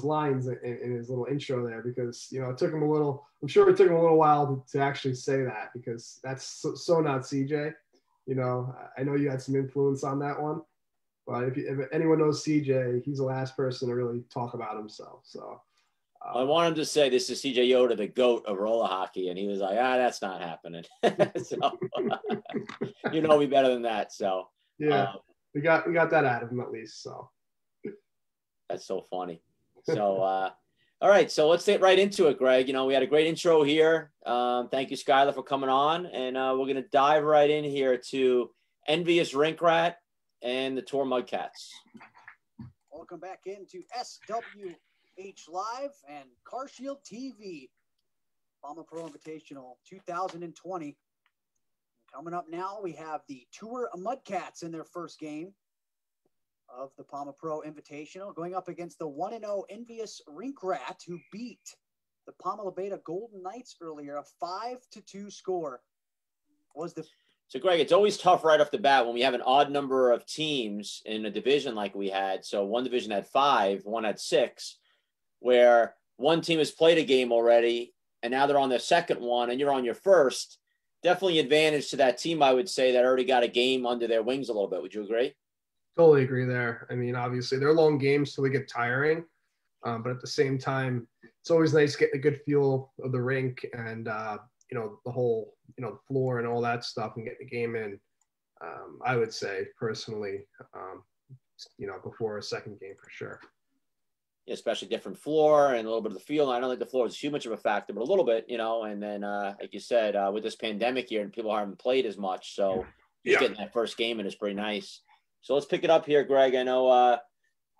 lines in his little intro there, because it took him a little. I'm sure it took him a little while to actually say that, because that's so not CJ. I know you had some influence on that one, but if anyone knows CJ, he's the last person to really talk about himself. So I want him to say this is CJ Yoder, the GOAT of roller hockey, and he was like, that's not happening. So me better than that. So yeah. We got that out of him at least. So that's so funny. So, all right. So let's get right into it, Greg. We had a great intro here. Thank you, Skylar, for coming on. And we're going to dive right in here to Envious Rink and the Tour Mudcats. Welcome back into SWH Live and CarShield TV. PAMA Pro Invitational 2020. Coming up now, we have the Tour Mudcats in their first game of the PAMA Pro Invitational, going up against the 1-0 Envious Rink, who beat the PAMA Levada Golden Knights earlier, a 5-2 score. So, Greg, it's always tough right off the bat when we have an odd number of teams in a division like we had. So one division had 5, one had 6, where one team has played a game already, and now they're on their second one, and you're on your first. Definitely advantage to that team, I would say, that already got a game under their wings a little bit. Would you agree? Totally agree there. I mean, obviously, they're long games, so they get tiring. But at the same time, it's always nice to get a good feel of the rink and, the whole, floor and all that stuff and get the game in, I would say, personally, before a second game for sure. Especially different floor and a little bit of the feel. I don't think the floor is too much of a factor, but a little bit, and then like you said, with this pandemic year and people haven't played as much. So just getting that first game in is pretty nice. So let's pick it up here, Greg. I know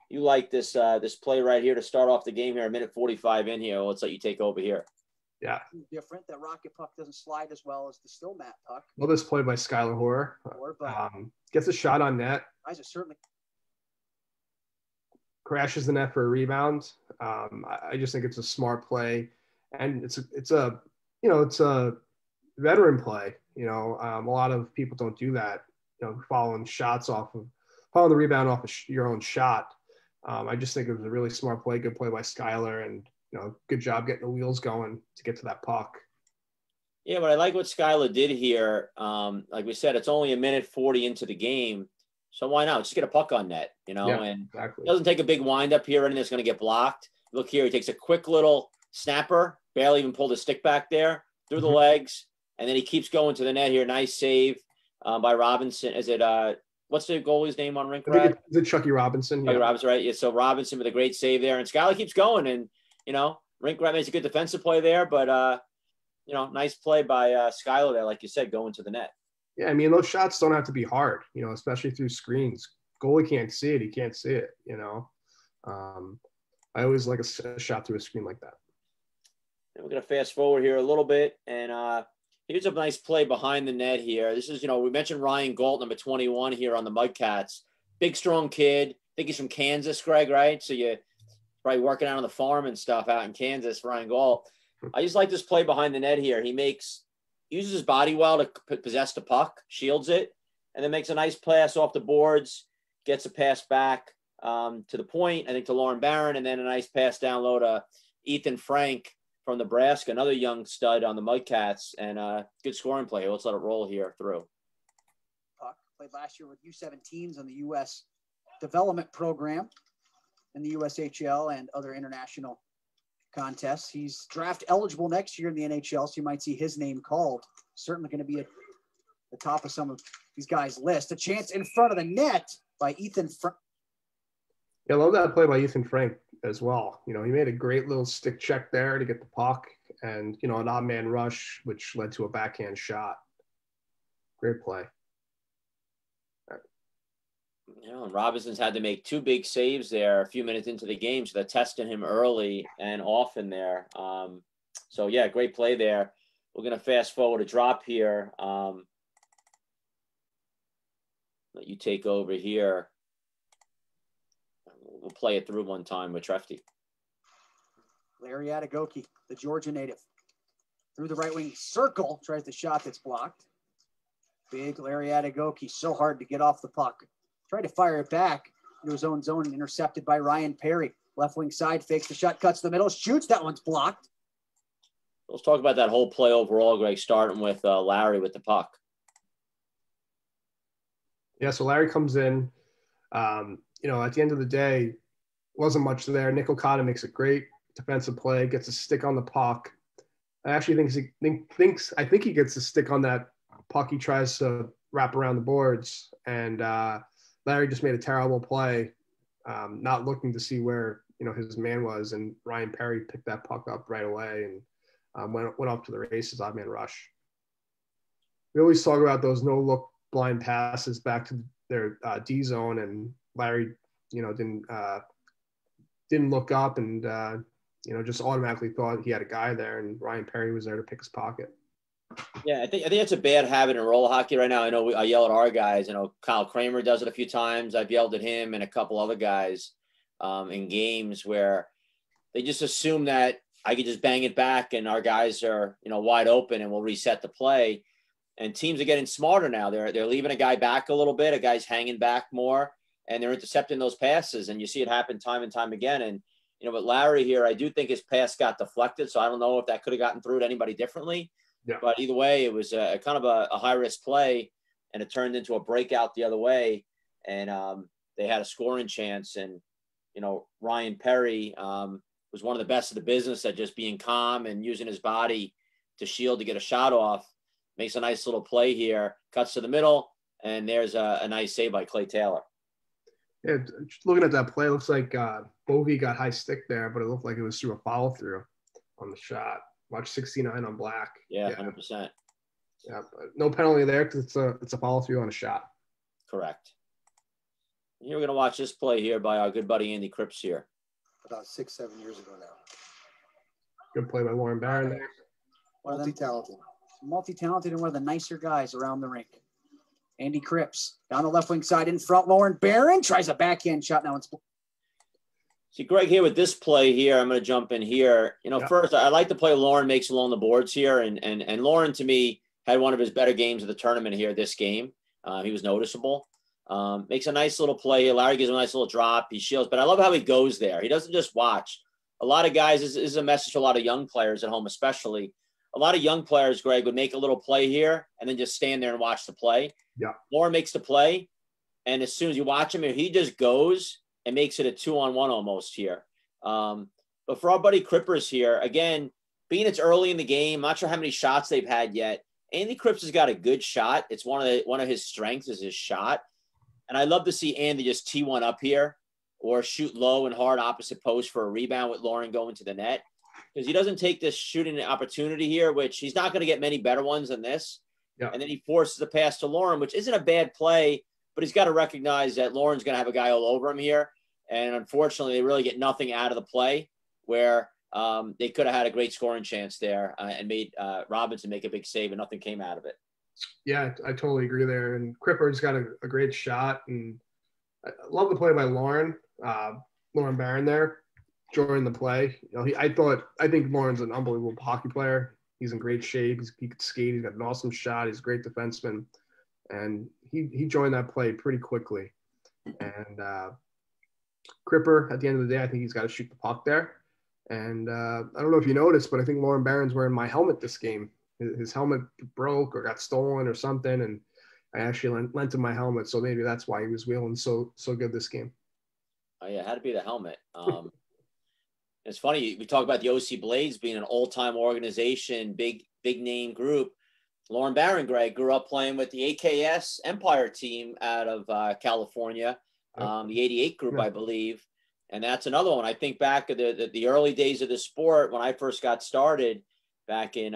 you like this play right here to start off the game here, a minute 45 in here. Let's let you take over here. Yeah. Different. That rocket puck doesn't slide as well as the still mat puck. Well, this play by Skylar Hoare. Gets a shot on net. Guys are certainly crashes the net for a rebound. I just think it's a smart play, and it's a veteran play. You know, a lot of people don't do that. You know, following the rebound off of your own shot. I just think it was a really smart play, good play by Skylar, and you know, good job getting the wheels going to get to that puck. Yeah, but I like what Skylar did here. Like we said, it's only 1:40 into the game, so why not? Just get a puck on net, you know, Yeah, and exactly. It doesn't take a big wind up here, and it's going to get blocked. Look here, he takes a quick little snapper, barely even pulled his stick back there through the legs, and then he keeps going to the net here. Nice save by Robinson. Is it what's the goalie's name on Rink Rat? I think it's Chucky Robinson. Chucky Robinson, right? Yeah, so Robinson with a great save there, and Skylar keeps going, and you know, Rink Rat makes a good defensive play there, but you know, nice play by Skylar there, like you said, going to the net. Yeah, I mean, those shots don't have to be hard, you know, especially through screens. Goalie can't see it; he can't see it. You know, I always like a shot through a screen like that. And we're gonna fast forward here a little bit, and here's a nice play behind the net here. This is, you know, we mentioned Ryan Galt, number 21 here on the Mudcats. Big, strong kid. I think he's from Kansas, Greg, right? So you're probably working out on the farm and stuff out in Kansas, Ryan Galt. I just like this play behind the net here. He uses his body well to possess the puck, shields it, and then makes a nice pass off the boards, gets a pass back to the point, I think to Lauren Barron, and then a nice pass down low to Ethan Frank from Nebraska, another young stud on the Mudcats, and good scoring play. Let's let it roll here through. Puck played last year with U17s on the U.S. development program in the USHL and other international contests. He's draft eligible next year in the NHL, so you might see his name called. Certainly going to be at the top of some of these guys' list. A chance in front of the net by Ethan Frank. Yeah, I love that play by Ethan Frank as well. You know, he made a great little stick check there to get the puck and, you know, an odd man rush, which led to a backhand shot. Great play. You know, Robinson's had to make two big saves there a few minutes into the game, so they're testing him early and often there. So, yeah, great play there. We're going to fast forward a drop here. Let you take over here. We'll play it through one time with Trefty. Larry Atagoki, the Georgia native. Through the right wing circle, tries the shot that's blocked. Big Larry Atagoki, so hard to get off the puck. Tried to fire it back into his own zone and intercepted by Ryan Perry. Left wing side, fakes the shot, cuts the middle, shoots. That one's blocked. Let's talk about that whole play overall, Greg, starting with Larry with the puck. Yeah, so Larry comes in. You know, at the end of the day, wasn't much there. Nick Okada makes a great defensive play, gets a stick on the puck. I actually think he gets a stick on that puck. He tries to wrap around the boards, and Larry just made a terrible play, not looking to see where, you know, his man was, and Ryan Perry picked that puck up right away and went off to the races, odd man rush. We always talk about those no-look blind passes back to their D zone, and Larry, you know, didn't look up and, you know, just automatically thought he had a guy there, and Ryan Perry was there to pick his pocket. Yeah, I think that's a bad habit in roller hockey right now. I know I yell at our guys. You know, Kyle Kramer does it a few times. I've yelled at him and a couple other guys in games where they just assume that I could just bang it back and our guys are, you know, wide open and we'll reset the play. And teams are getting smarter now. They're leaving a guy back a little bit. A guy's hanging back more, and they're intercepting those passes. And you see it happen time and time again. And, you know, with Larry here, I do think his pass got deflected. So I don't know if that could have gotten through to anybody differently. Yeah. But either way, it was a kind of a high-risk play, and it turned into a breakout the other way. And they had a scoring chance. And, you know, Ryan Perry was one of the best of the business at just being calm and using his body to shield to get a shot off. Makes a nice little play here, cuts to the middle, and there's a nice save by Clay Taylor. Yeah, just looking at that play, it looks like Bovey got high stick there, but it looked like it was through a follow-through on the shot. Watch 69 on black. Yeah, 100%. Yeah, but no penalty there because it's a follow-through on a shot. Correct. Here we're going to watch this play here by our good buddy Andy Cripps here. About 6-7 years ago now. Good play by Lauren Barron there. Multi-talented and one of the nicer guys around the rink. Andy Cripps down the left wing side in front. Lauren Barron tries a backhand shot. Now it's. See, Greg, here with this play here, I'm going to jump in here. You know, First, I like the play Lauren makes along the boards here. And Lauren, to me, had one of his better games of the tournament here this game. He was noticeable. Makes a nice little play here. Larry gives him a nice little drop. He shields, but I love how he goes there. He doesn't just watch. A lot of guys, this is a message to a lot of young players at home, especially. A lot of young players, Greg, would make a little play here and then just stand there and watch the play. Yeah. Lauren makes the play, and as soon as you watch him here, he just goes and makes it a 2-on-1 almost here. But for our buddy Crippers here, again, being it's early in the game, I'm not sure how many shots they've had yet. Andy Cripps has got a good shot. It's one of his strengths is his shot. And I love to see Andy just tee one up here or shoot low and hard opposite post for a rebound with Lauren going to the net. Because he doesn't take this shooting opportunity here, which he's not going to get many better ones than this. Yeah. And then he forces the pass to Lauren, which isn't a bad play, but he's got to recognize that Lauren's going to have a guy all over him here. And unfortunately, they really get nothing out of the play where they could have had a great scoring chance there and made Robinson make a big save, and nothing came out of it. Yeah, I totally agree there. And Cripper's got a great shot. And I love the play by Lauren Barron there during the play. You know, I think Lauren's an unbelievable hockey player. He's in great shape. He can skate. He's got an awesome shot. He's a great defenseman. And he joined that play pretty quickly. And Cripper, at the end of the day, I think he's got to shoot the puck there. And I don't know if you noticed, but I think Lauren Barron's wearing my helmet this game. His helmet broke or got stolen or something, and I actually lent him my helmet, so maybe that's why he was wheeling so good this game. Oh yeah, it had to be the helmet. It's funny, we talk about the OC Blades being an all-time organization, big name group. Lauren Barron, Greg, grew up playing with the AKS Empire team out of California, the 88 group, I believe. And that's another one. I think back at the early days of the sport when I first got started back in,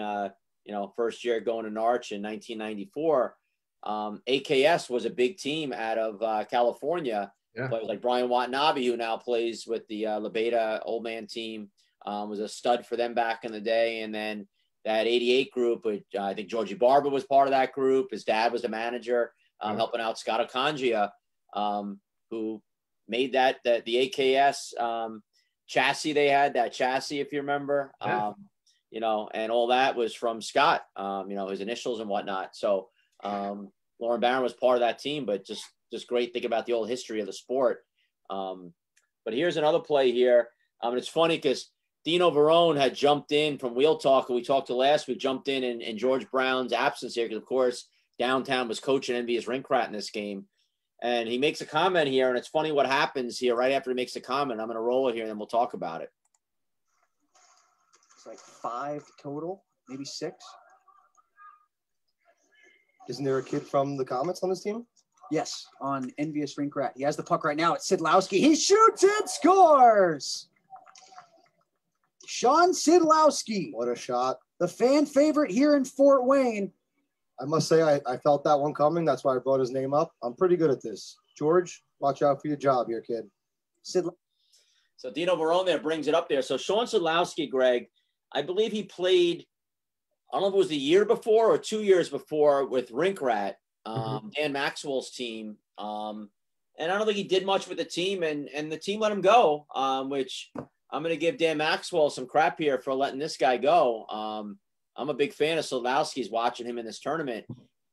first year going to Narch in 1994. AKS was a big team out of California. Yeah. Players like Brian Watanabe, who now plays with the La Beta Old Man team, was a stud for them back in the day. And then that 88 group, I think Georgie Barber was part of that group. His dad was the manager, helping out Scott Okongia, who made the AKS chassis. They had that chassis, if you remember, and all that was from Scott, his initials and whatnot. So Lauren Barron was part of that team, but just great. Think about the old history of the sport. But here's another play here. And it's funny because Dino Verone had jumped in from Wheel Talk, who we talked to last week, jumped in George Brown's absence here because, of course, Downtown was coaching Envious Rink in this game. And he makes a comment here, and it's funny what happens here right after he makes the comment. I'm going to roll it here, and then we'll talk about it. It's like 5 total, maybe 6. Isn't there a kid from the Comets on this team? Yes, on Envious Rink Rat. He has the puck right now. It's Sidlowski. He shoots it, scores! Sean Sidlowski. What a shot. The fan favorite here in Fort Wayne. I must say, I felt that one coming. That's why I brought his name up. I'm pretty good at this. George, watch out for your job here, kid. So Dino Verone there brings it up there. So Sean Sidlowski, Greg, I believe he played, I don't know if it was the year before or 2 years before with Rink Rat, Dan Maxwell's team. And I don't think he did much with the team, and the team let him go, which I'm going to give Dan Maxwell some crap here for letting this guy go. I'm a big fan of Sidlowski's, watching him in this tournament.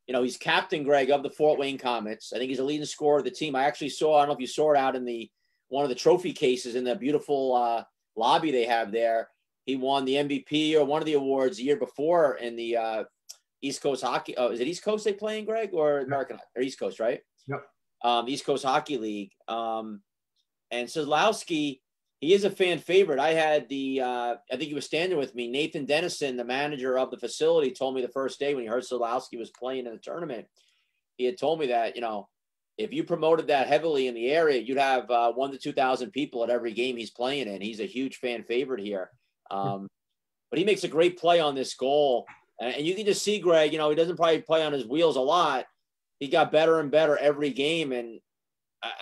You know, he's captain, Greg, of the Fort Wayne Comets. I think he's a leading scorer of the team. I actually saw, I don't know if you saw it out in one of the trophy cases in the beautiful lobby they have there. He won the MVP or one of the awards the year before in the East Coast Hockey. Oh, is it East Coast they play in, Greg, or American or East Coast, right? Yep. East Coast Hockey League. And Sidlowski, he is a fan favorite. I had I think he was standing with me. Nathan Dennison, the manager of the facility, told me the first day when he heard Sidlowski was playing in the tournament, he had told me that, if you promoted that heavily in the area, you'd have 1,000 to 2,000 people at every game he's playing in. He's a huge fan favorite here. But he makes a great play on this goal. And you can just see, Greg, he doesn't probably play on his wheels a lot. He got better and better every game. And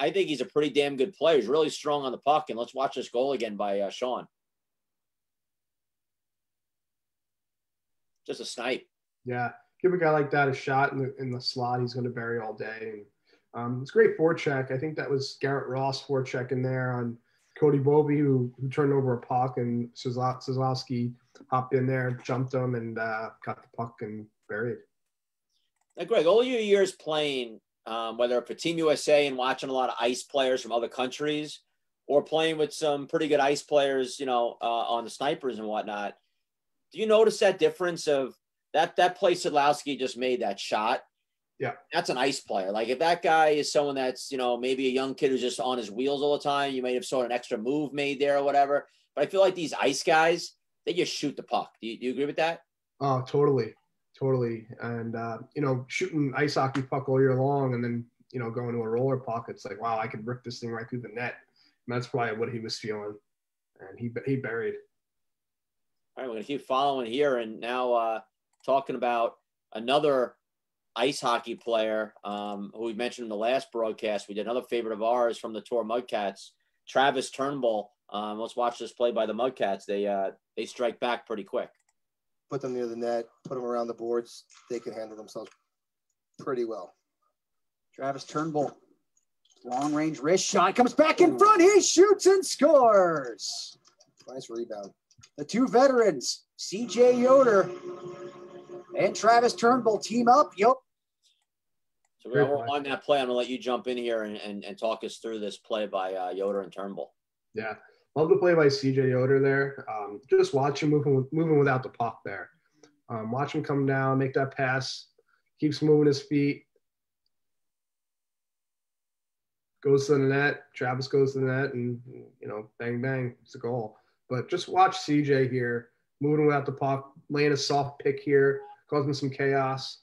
I think he's a pretty damn good player. He's really strong on the puck. And let's watch this goal again by Sean. Just a snipe. Yeah. Give a guy like that a shot in the slot. He's going to bury all day. And it's a great forecheck. I think that was Garrett Ross forecheck in there on Cody Bobby, who turned over a puck, and Sidlowski hopped in there, jumped him, and got the puck and buried. Now, Greg, all your years playing, whether for Team USA and watching a lot of ice players from other countries, or playing with some pretty good ice players, on the snipers and whatnot, do you notice that difference of that play Sadlowski just made that shot? Yeah. That's an ice player. Like if that guy is someone that's, maybe a young kid who's just on his wheels all the time, you may have saw an extra move made there or whatever. But I feel like these ice guys, they just shoot the puck. Do you agree with that? Oh, totally. And, shooting ice hockey puck all year long and then, going to a roller puck, it's like, wow, I could rip this thing right through the net. And that's probably what he was feeling. And he buried. All right, we're going to keep following here. And now talking about another ice hockey player who we mentioned in the last broadcast. We did another favorite of ours from the tour Mudcats, Travis Turnbull. Let's watch this play by the Mudcats. They strike back pretty quick. Put them near the net, put them around the boards. They can handle themselves pretty well. Travis Turnbull, long range wrist shot, comes back in front. He shoots and scores. Nice rebound. The two veterans, CJ Yoder and Travis Turnbull, team up. Yep. So we're on that play. I'm going to let you jump in here and talk us through this play by Yoder and Turnbull. Yeah. Love the play by CJ Yoder there. Just watch him moving without the puck there. Watch him come down, make that pass, keeps moving his feet. Goes to the net. Travis goes to the net, and, bang, bang, it's a goal. But just watch CJ here, moving without the puck, laying a soft pick here, causing some chaos,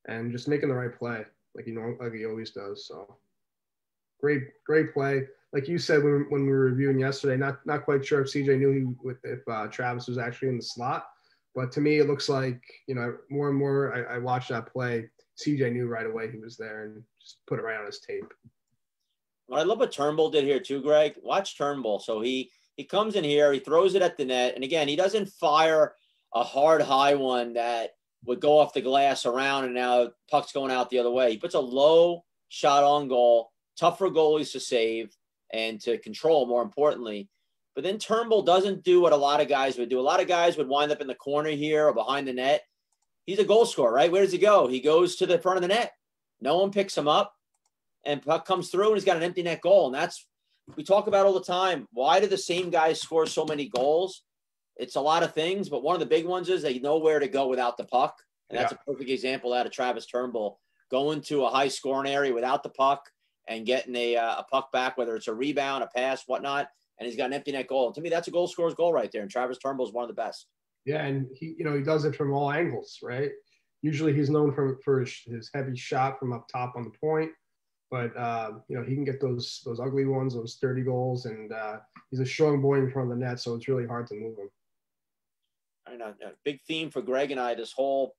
and just making the right play like he always does. So great play. Like you said when we were reviewing yesterday, not quite sure if CJ knew if Travis was actually in the slot, but to me it looks like more and more I watched that play. CJ knew right away he was there and just put it right on his tape. What I love what Turnbull did here too, Greg. Watch Turnbull. So he comes in here, he throws it at the net, and again he doesn't fire a hard high one that would go off the glass around and now puck's going out the other way. He puts a low shot on goal, tough for goalies to save and to control, more importantly. But then Turnbull doesn't do what a lot of guys would do. A lot of guys would wind up in the corner here or behind the net. He's a goal scorer, right? Where does he go? He goes to the front of the net. No one picks him up, and puck comes through, and he's got an empty net goal. And that's we talk about all the time. Why do the same guys score so many goals? It's a lot of things, but one of the big ones is they know where to go without the puck. And that's a perfect example out of Travis Turnbull going to a high scoring area without the puck and getting a puck back, whether it's a rebound, a pass, whatnot, and he's got an empty net goal. And to me, that's a goal scorer's goal right there. And Travis Turnbull is one of the best. Yeah, and he does it from all angles, right? Usually he's known for his heavy shot from up top on the point, but he can get those ugly ones, those dirty goals, and he's a strong boy in front of the net, so it's really hard to move him. I know, a big theme for Greg and I this whole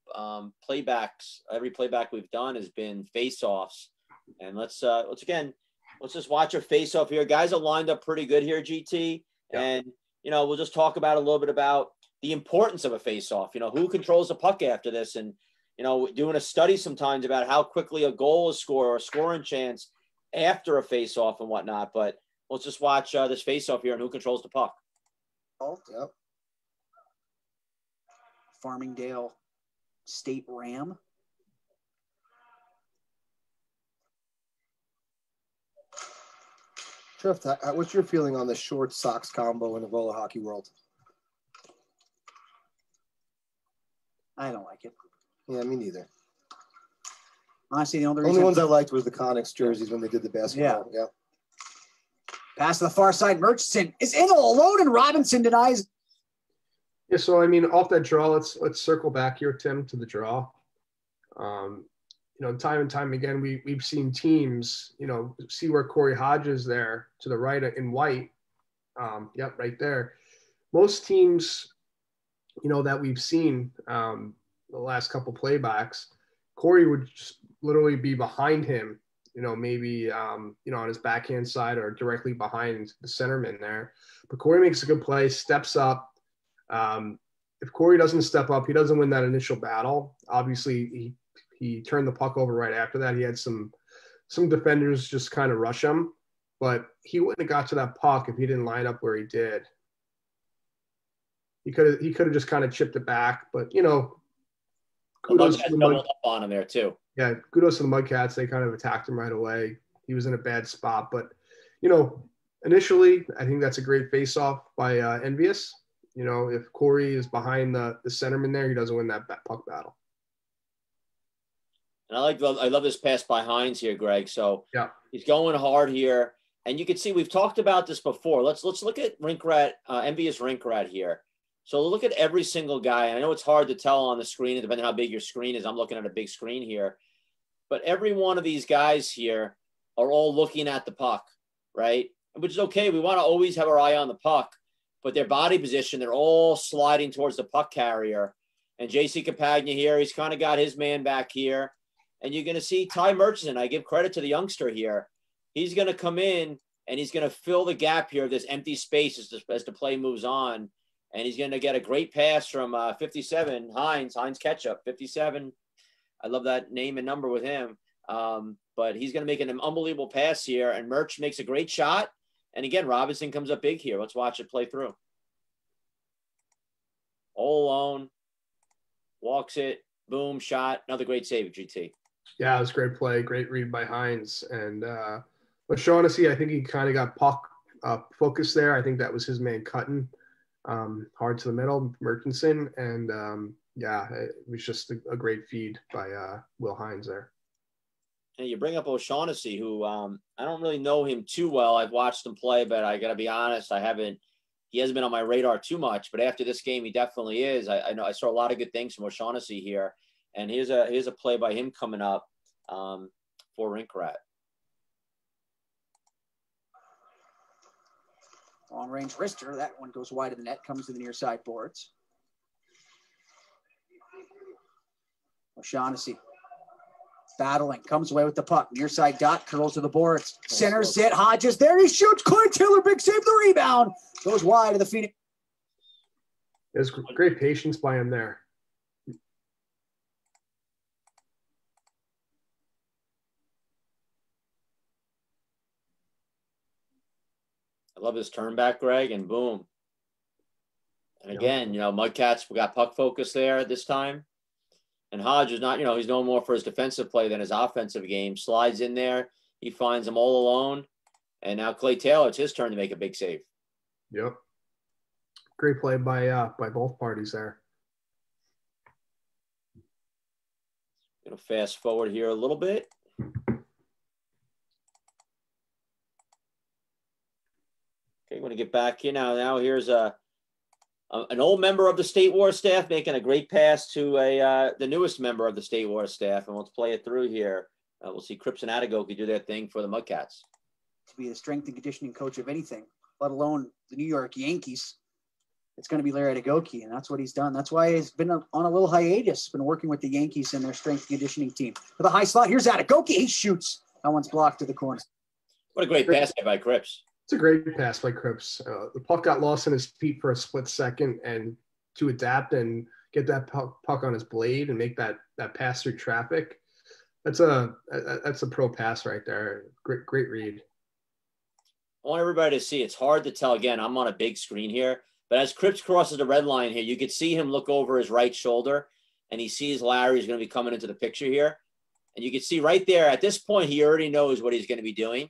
playbacks. Every playback we've done has been face-offs. And let's just watch a face-off here. Guys are lined up pretty good here, GT. Yeah. And, we'll just talk about a little bit about the importance of a face-off. Who controls the puck after this? And, doing a study sometimes about how quickly a goal is scored or a scoring chance after a face-off and whatnot. But let's just watch this face-off here and who controls the puck. Oh, yep. Farmingdale State Ram. Trev, what's your feeling on the short socks combo in the roller hockey world? I don't like it. Yeah, me neither. Honestly, the only ones I liked was the Connex jerseys when they did the basketball. Yeah. Pass to the far side. Murchison is in all alone, and Robinson denies. Yeah, so off that draw, let's circle back here, Tim, to the draw. Time and time again, we've seen teams, see where Corey Hodges there to the right in white. Yep, right there. Most teams, that we've seen the last couple playbacks, Corey would just literally be behind him, maybe, on his backhand side or directly behind the centerman there. But Corey makes a good play, steps up. If Corey doesn't step up, he doesn't win that initial battle. Obviously, he turned the puck over right after that. He had some defenders just kind of rush him, but he wouldn't have got to that puck if he didn't line up where he did. He could have just kind of chipped it back, but kudos to doubled up on him there too. Yeah, kudos to the Mudcats. They kind of attacked him right away. He was in a bad spot, but initially, I think that's a great face-off by Envious. If Corey is behind the centerman there, he doesn't win that puck battle. And I love this pass by Hines here, Greg. So yeah, he's going hard here. And you can see we've talked about this before. Let's look at Envious Rink Rat here. So look at every single guy. I know it's hard to tell on the screen, depending on how big your screen is. I'm looking at a big screen here. But every one of these guys here are all looking at the puck, right? Which is okay. We want to always have our eye on the puck. But their body position, they're all sliding towards the puck carrier. And J.C. Campagna here, he's kind of got his man back here. And you're going to see Ty Murchison. I give credit to the youngster here. He's going to come in and he's going to fill the gap here of this empty space as the play moves on. And he's going to get a great pass from 57, Hines Ketchup, 57. I love that name and number with him. But he's going to make an unbelievable pass here. And Murch makes a great shot. And again, Robinson comes up big here. Let's watch it play through. All alone. Walks it. Boom, shot. Another great save, GT. Yeah, it was a great play. Great read by Hines. And O'Shaughnessy, I think he kind of got puck focused there. I think that was his man cutting hard to the middle, Murchison. And, it was just a great feed by Will Hines there. And you bring up O'Shaughnessy, who I don't really know him too well. I've watched him play, but I got to be honest, he hasn't been on my radar too much. But after this game, he definitely is. I know I saw a lot of good things from O'Shaughnessy here. And here's a play by him coming up for Rink Rat. Long range wrister. That one goes wide of the net, comes to the near side boards. O'Shaughnessy battling, comes away with the puck. Near side dot, curls to the boards. Centers it, Hodges there, he shoots. Corey Taylor, big save, the rebound. Goes wide of the Phoenix. There's great patience by him there. I love his turn back, Greg, and boom. And again, Mudcats, we got puck focus there this time. And Hodge is not, he's known more for his defensive play than his offensive game. Slides in there. He finds them all alone. And now Clay Taylor, it's his turn to make a big save. Yep. Great play by both parties there. Going to fast forward here a little bit. Okay, I'm going to get back here now. Now here's an old member of the State War staff making a great pass to the newest member of the State War staff. And let's play it through here. We'll see Cripps and Atagoki do their thing for the Mudcats. To be the strength and conditioning coach of anything, let alone the New York Yankees, it's going to be Larry Atagoki, and that's what he's done. That's why he's been on a little hiatus, been working with the Yankees and their strength and conditioning team. With a high slot, here's Atagoki. He shoots. That one's blocked to the corner. What a great pass by Cripps. It's a great pass by Cripps. The puck got lost in his feet for a split second, and to adapt and get that puck on his blade and make that pass through traffic, that's a pro pass right there. Great read. I want everybody to see. It's hard to tell. Again, I'm on a big screen here, but as Cripps crosses the red line here, you could see him look over his right shoulder, and he sees Larry's going to be coming into the picture here, and you can see right there. At this point, he already knows what he's going to be doing.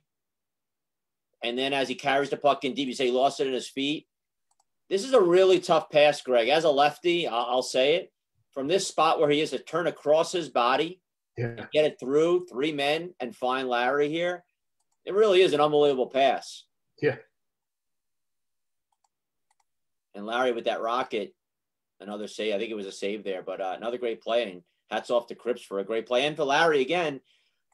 And then as he carries the puck in deep, you say he lost it in his feet. This is a really tough pass, Greg. As a lefty, I'll say it. From this spot where he is to turn across his body, and get it through 3 men and find Larry here, it really is an unbelievable pass. Yeah. And Larry with that rocket, another save. I think it was a save there, but another great play. And hats off to Cripps for a great play. And for Larry, again,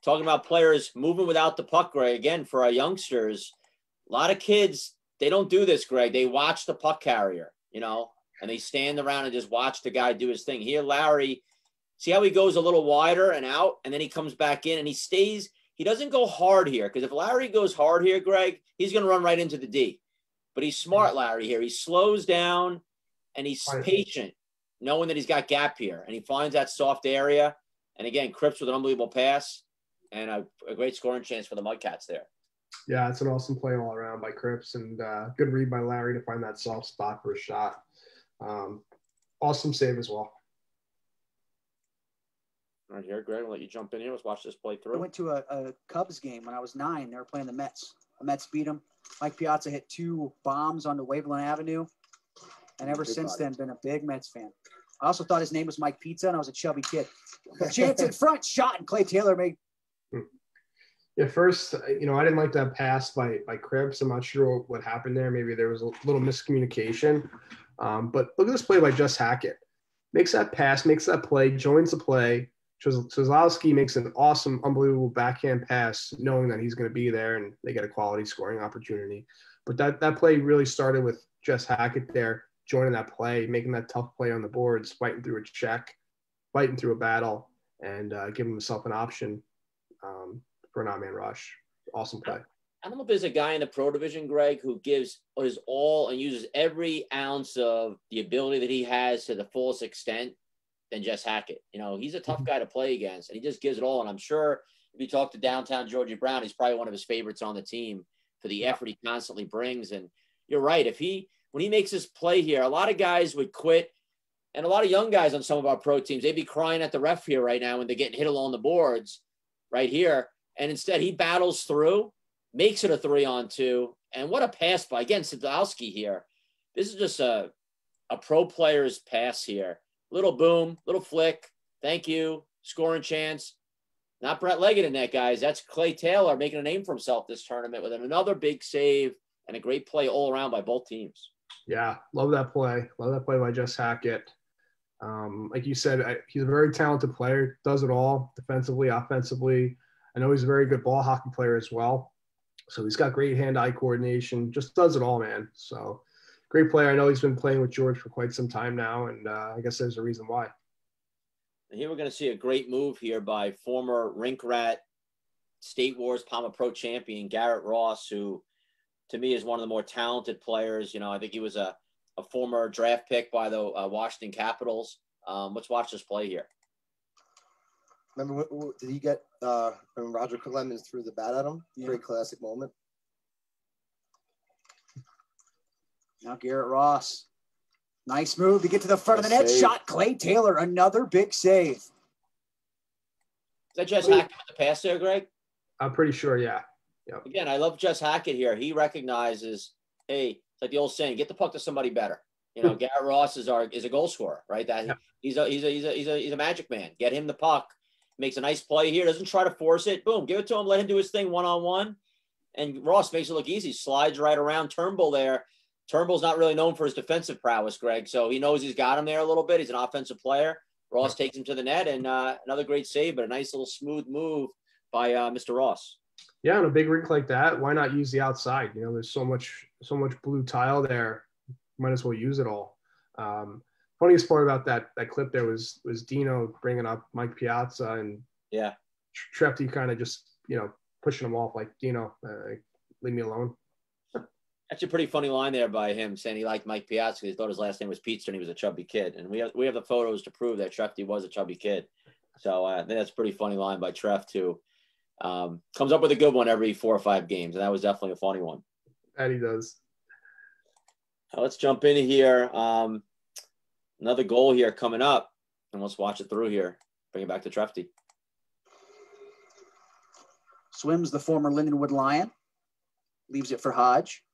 talking about players moving without the puck, Greg, again, for our youngsters, a lot of kids, they don't do this, Greg. They watch the puck carrier, and they stand around and just watch the guy do his thing. Here, Larry, see how he goes a little wider and out, and then he comes back in and he stays. He doesn't go hard here, because if Larry goes hard here, Greg, he's going to run right into the D. But he's smart, Larry, here. He slows down and he's patient, knowing that he's got gap here, and he finds that soft area. And again, Cripps with an unbelievable pass. And a great scoring chance for the Mudcats there. Yeah, it's an awesome play all around by Cripps, and good read by Larry to find that soft spot for a shot. Awesome save as well. Right here, Greg, I'll let you jump in here. Let's watch this play I through. went to a Cubs game when I was 9. They were playing the Mets. The Mets beat them. Mike Piazza hit 2 bombs onto Waveland Avenue. And ever since then, been a big Mets fan. I also thought his name was Mike Pizza, and I was a chubby kid. Chance in front, shot, and Clay Taylor made. Yeah, first, I didn't like that pass by Cripps. I'm not sure what happened there. Maybe there was a little miscommunication. But look at this play by Just Hackett. Makes that pass, makes that play, joins the play. Kozlowski makes an awesome, unbelievable backhand pass, knowing that he's going to be there and they get a quality scoring opportunity. But that play really started with Just Hackett there, joining that play, making that tough play on the boards, fighting through a check, fighting through a battle, and giving himself an option for an on-man rush. Awesome play. I don't know if there's a guy in the pro division, Greg, who gives his all and uses every ounce of the ability that he has to the fullest extent than Just Hackett. He's a tough guy to play against, and he just gives it all. And I'm sure if you talk to downtown Georgie Brown, he's probably one of his favorites on the team for the effort he constantly brings. And you're right. When he makes this play here, a lot of guys would quit, and a lot of young guys on some of our pro teams, they'd be crying at the ref here right now when they're getting hit along the boards right here. And instead he battles through, makes it a 3-on-2. And what a pass by, again, Sadowski here. This is just a pro player's pass here. Little boom, little flick. Thank you. Scoring chance. Not Brett Leggett in that, guys. That's Clay Taylor making a name for himself this tournament with another big save and a great play all around by both teams. Yeah, love that play. Love that play by Just Hackett. Like you said, he's a very talented player, does it all, defensively, offensively. I know he's a very good ball hockey player as well. So he's got great hand-eye coordination, just does it all, man. So great player. I know he's been playing with George for quite some time now, and I guess there's a reason why. And here we're going to see a great move here by former Rink Rat State Wars PAMA Pro champion Garrett Ross, who to me is one of the more talented players. I think he was a former draft pick by the Washington Capitals. Let's watch this play here. Remember, did he get when Roger Clemens threw the bat at him? Yeah. Great classic moment. Now Garrett Ross. Nice move to get to the front of the net. Shot Clay Taylor. Another big save. Is that Just Hackett with the pass there, Greg? I'm pretty sure, yeah. Yep. Again, I love Just Hackett here. He recognizes, hey, it's like the old saying, get the puck to somebody better. Garrett Ross is a goal scorer, right? He's a magic man. Get him the puck. Makes a nice play here. Doesn't try to force it. Boom, give it to him. Let him do his thing one-on-one. And Ross makes it look easy. Slides right around Turnbull there. Turnbull's not really known for his defensive prowess, Greg. So he knows he's got him there a little bit. He's an offensive player. Ross takes him to the net, and another great save, but a nice little smooth move by Mr. Ross. Yeah, on a big rink like that, why not use the outside? There's so much blue tile there. Might as well use it all. Funniest part about that clip there was Dino bringing up Mike Piazza and Trefty kind of just pushing him off like, Dino, leave me alone. That's a pretty funny line there by him saying he liked Mike Piazza because he thought his last name was Pizza and he was a chubby kid. And we have the photos to prove that Trefty was a chubby kid. So I think that's a pretty funny line by Treff too. Comes up with a good one every 4 or 5 games, and that was definitely a funny one. That he does. Now let's jump in here. Another goal here coming up, and let's watch it through here. Bring it back to Trefty. Swims the former Lindenwood Lion. Leaves it for Hodge.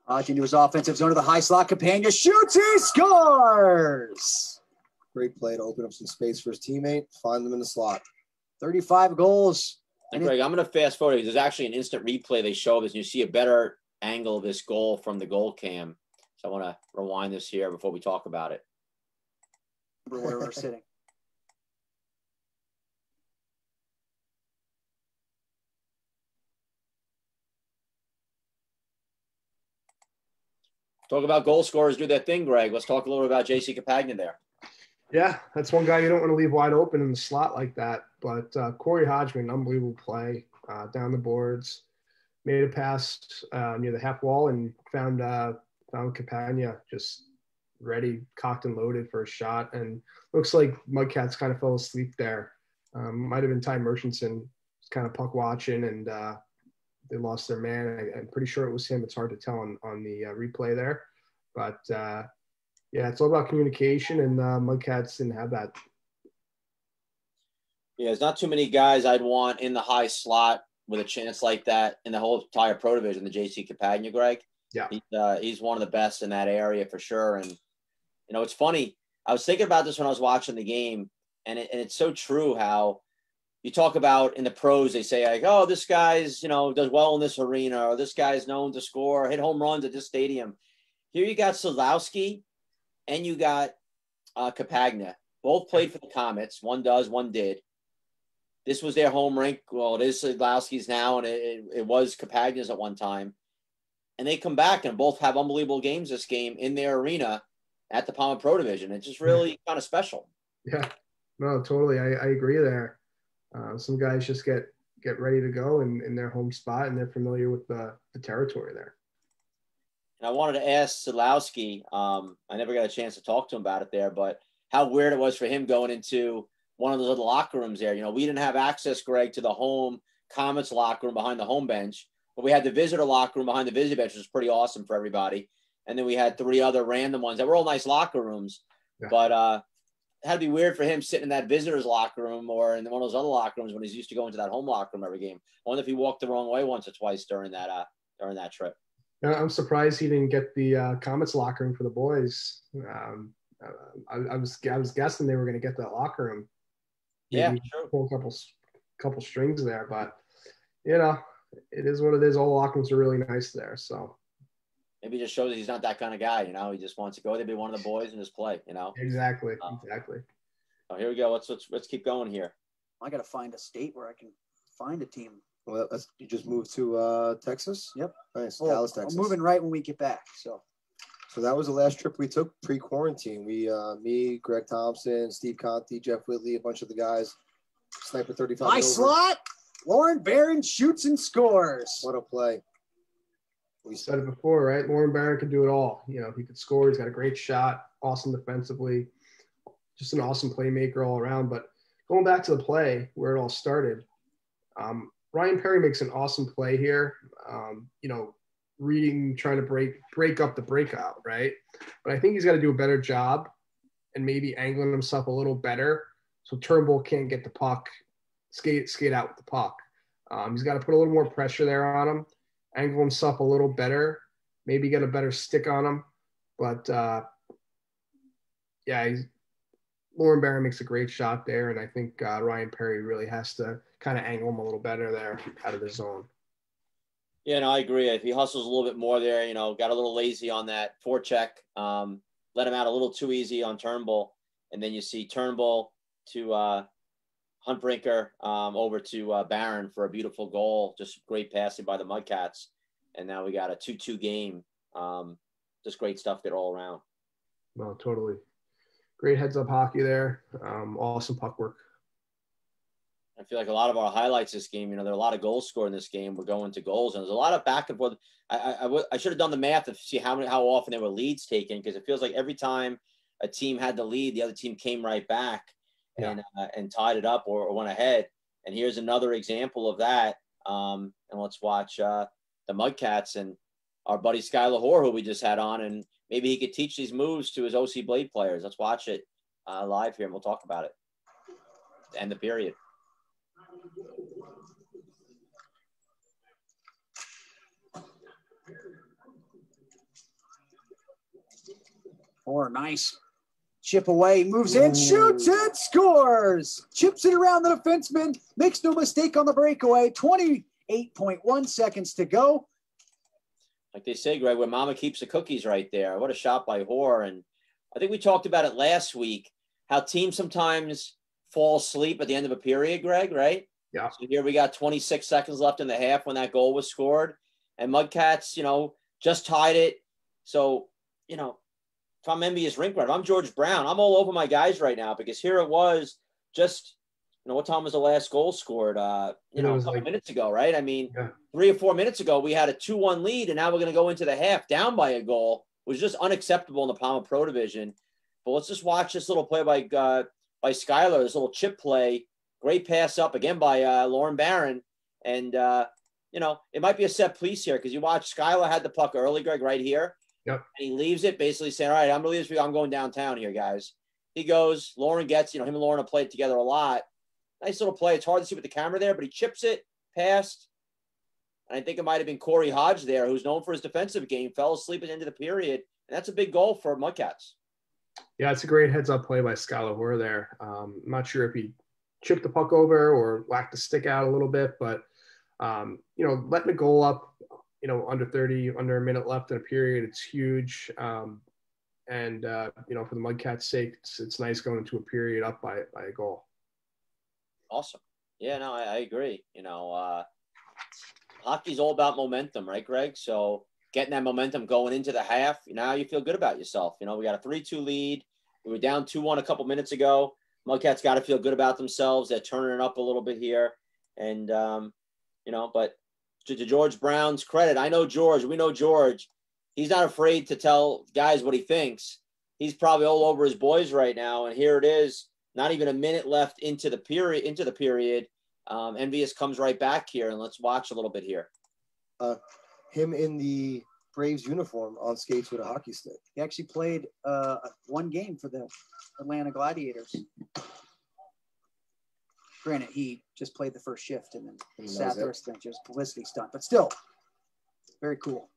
Hodge into his offensive zone to the high slot. Campagna shoots. He scores. Great play to open up some space for his teammate. Find them in the slot. 35 goals. And Greg, I'm going to fast forward. There's actually an instant replay. They show this, and you see a better angle of this goal from the goal cam. So I want to rewind this here before we talk about it. Where we're sitting. Talk about goal scorers do their thing, Greg. Let's talk a little bit about J.C. Campagna there. Yeah, that's one guy you don't want to leave wide open in the slot like that. But Corey Hodgman, unbelievable play down the boards. Made a pass near the half wall and found Campagna just ready, cocked and loaded for a shot. And looks like Mudcats kind of fell asleep there. Might have been Ty Merchanson kind of puck watching, and they lost their man. I'm pretty sure it was him. It's hard to tell on the replay there. But, Yeah, it's all about communication, and Mudcats didn't have that. Yeah, there's not too many guys I'd want in the high slot with a chance like that in the whole entire pro division, the JC Capagna, Greg. Yeah. He's one of the best in that area for sure. And, you know, it's funny. I was thinking about this when I was watching the game, and it's so true how you talk about in the pros, they say, like, oh, this guy's, you know, does well in this arena, or this guy's known to score, hit home runs at this stadium. Here you got Sadlowski and you got Capagna. Both played for the Comets. One does, one did. This was their home rink. Well, it is Sadlowski's now, and it was Capagna's at one time. And they come back and both have unbelievable games this game in their arena at the PAMA Pro Division. It's just really kind of special. Yeah, no, totally. I agree there. Some guys just get ready to go in their home spot, and they're familiar with the territory there. And I wanted to ask Sadlowski, I never got a chance to talk to him about it there, but how weird it was for him going into one of those little locker rooms there. You know, we didn't have access, Greg, to the home Comets locker room behind the home bench, but we had the visitor locker room behind the visitor bench, which was pretty awesome for everybody. And then we had 3 other random ones that were all nice locker rooms. Yeah. But it had to be weird for him sitting in that visitor's locker room or in one of those other locker rooms when he's used to going to that home locker room every game. I wonder if he walked the wrong way once or twice during that trip. I'm surprised he didn't get the Comets locker room for the boys. I was guessing they were going to get that locker room. Maybe sure. Pull a couple strings there, but you know, it is what it is. All the locker rooms are really nice there, so maybe it just shows that he's not that kind of guy. You know, he just wants to go there, be one of the boys, and just play. You know, exactly. Oh, here we go. Let's keep going here. I got to find a state where I can find a team. Well, you just moved to Texas. Yep. Nice, well, Dallas, Texas. I'm moving right when we get back. So that was the last trip we took pre-quarantine. Me, Greg Thompson, Steve Conti, Jeff Whitley, a bunch of the guys. Sniper 35. My slot, Lauren Barron shoots and scores. What a play. We said it before, right? Lauren Barron can do it all. You know, he could score. He's got a great shot, awesome defensively, just an awesome playmaker all around. But going back to the play where it all started, Ryan Perry makes an awesome play here. You know, trying to break up the breakout, right? But I think he's got to do a better job and maybe angling himself a little better so Turnbull can't get the puck, skate out with the puck. He's got to put a little more pressure there on him, angle himself a little better, maybe get a better stick on him. But Lauren Barron makes a great shot there, and I think Ryan Perry really has to kind of angle him a little better there out of the zone. Yeah, no, I agree. If he hustles a little bit more there, you know, got a little lazy on that forecheck, let him out a little too easy on Turnbull, and then you see Turnbull to Huntbrinker over to Barron for a beautiful goal. Just great passing by the Mudcats, and now we got a 2-2 game. Just great stuff there all around. No, totally. Great heads-up hockey there. Awesome puck work. I feel like a lot of our highlights this game, you know, there are a lot of goals scored in this game. We're going to goals, and there's a lot of back and forth. I should have done the math to see how often there were leads taken, because it feels like every time a team had the lead, the other team came right back and tied it up or went ahead. And here's another example of that. And let's watch the Mudcats and our buddy Skylar Hoare, who we just had on, and maybe he could teach these moves to his OC Blade players. Let's watch it live here, and we'll talk about it. To end the period. Or nice chip away, moves in, shoots and scores. Chips it around the defenseman, makes no mistake on the breakaway. 28.1 seconds to go. Like they say, Greg, where mama keeps the cookies right there. What a shot by Hoare. And I think we talked about it last week, how teams sometimes fall asleep at the end of a period, Greg, right? Yeah. So here we got 26 seconds left in the half when that goal was scored. And Mudcats, you know, just tied it. So, you know, if I'm Envious Rink, if I'm George Brown, I'm all over my guys right now, because here it was just, you know, what time was the last goal scored? A couple minutes ago, right? I mean, 3 or 4 minutes ago, we had a 2-1 lead, and now we're going to go into the half down by a goal. It was just unacceptable in the PAMA Pro Division. But let's just watch this little play by Skylar, this little chip play. Great pass up again by Lauren Barron. And, you know, it might be a set piece here, because you watch Skylar had the puck early, Greg, right here. Yep. And he leaves it basically saying, all right, I'm going to leave this. I'm going downtown here, guys. He goes, Lauren gets, him and Lauren have played together a lot. Nice little play. It's hard to see with the camera there, but he chips it past. And I think it might have been Corey Hodge there, who's known for his defensive game, fell asleep at the end of the period. And that's a big goal for Mudcats. Yeah, it's a great heads-up play by Skylar Hoare there. I'm not sure if he chipped the puck over or whacked the stick out a little bit, but, letting the goal up, under 30, under a minute left in a period, it's huge. For the Mudcats' sake, it's nice going into a period up by a goal. Awesome. Yeah, no, I agree. Hockey's all about momentum, right, Greg? So getting that momentum going into the half, now you feel good about yourself. We got a 3-2 lead. We were down 2-1 a couple minutes ago. Mudcats got to feel good about themselves. They're turning it up a little bit here. And, but to George Brown's credit, I know George. We know George. He's not afraid to tell guys what he thinks. He's probably all over his boys right now. And here it is, not even a minute left into the period. Envious comes right back here, and let's watch a little bit here. Him in the Braves uniform on skates with a hockey stick. He actually played one game for the Atlanta Gladiators. Granted, he just played the first shift and then sat the rest of the just publicity stunt, but still, very cool.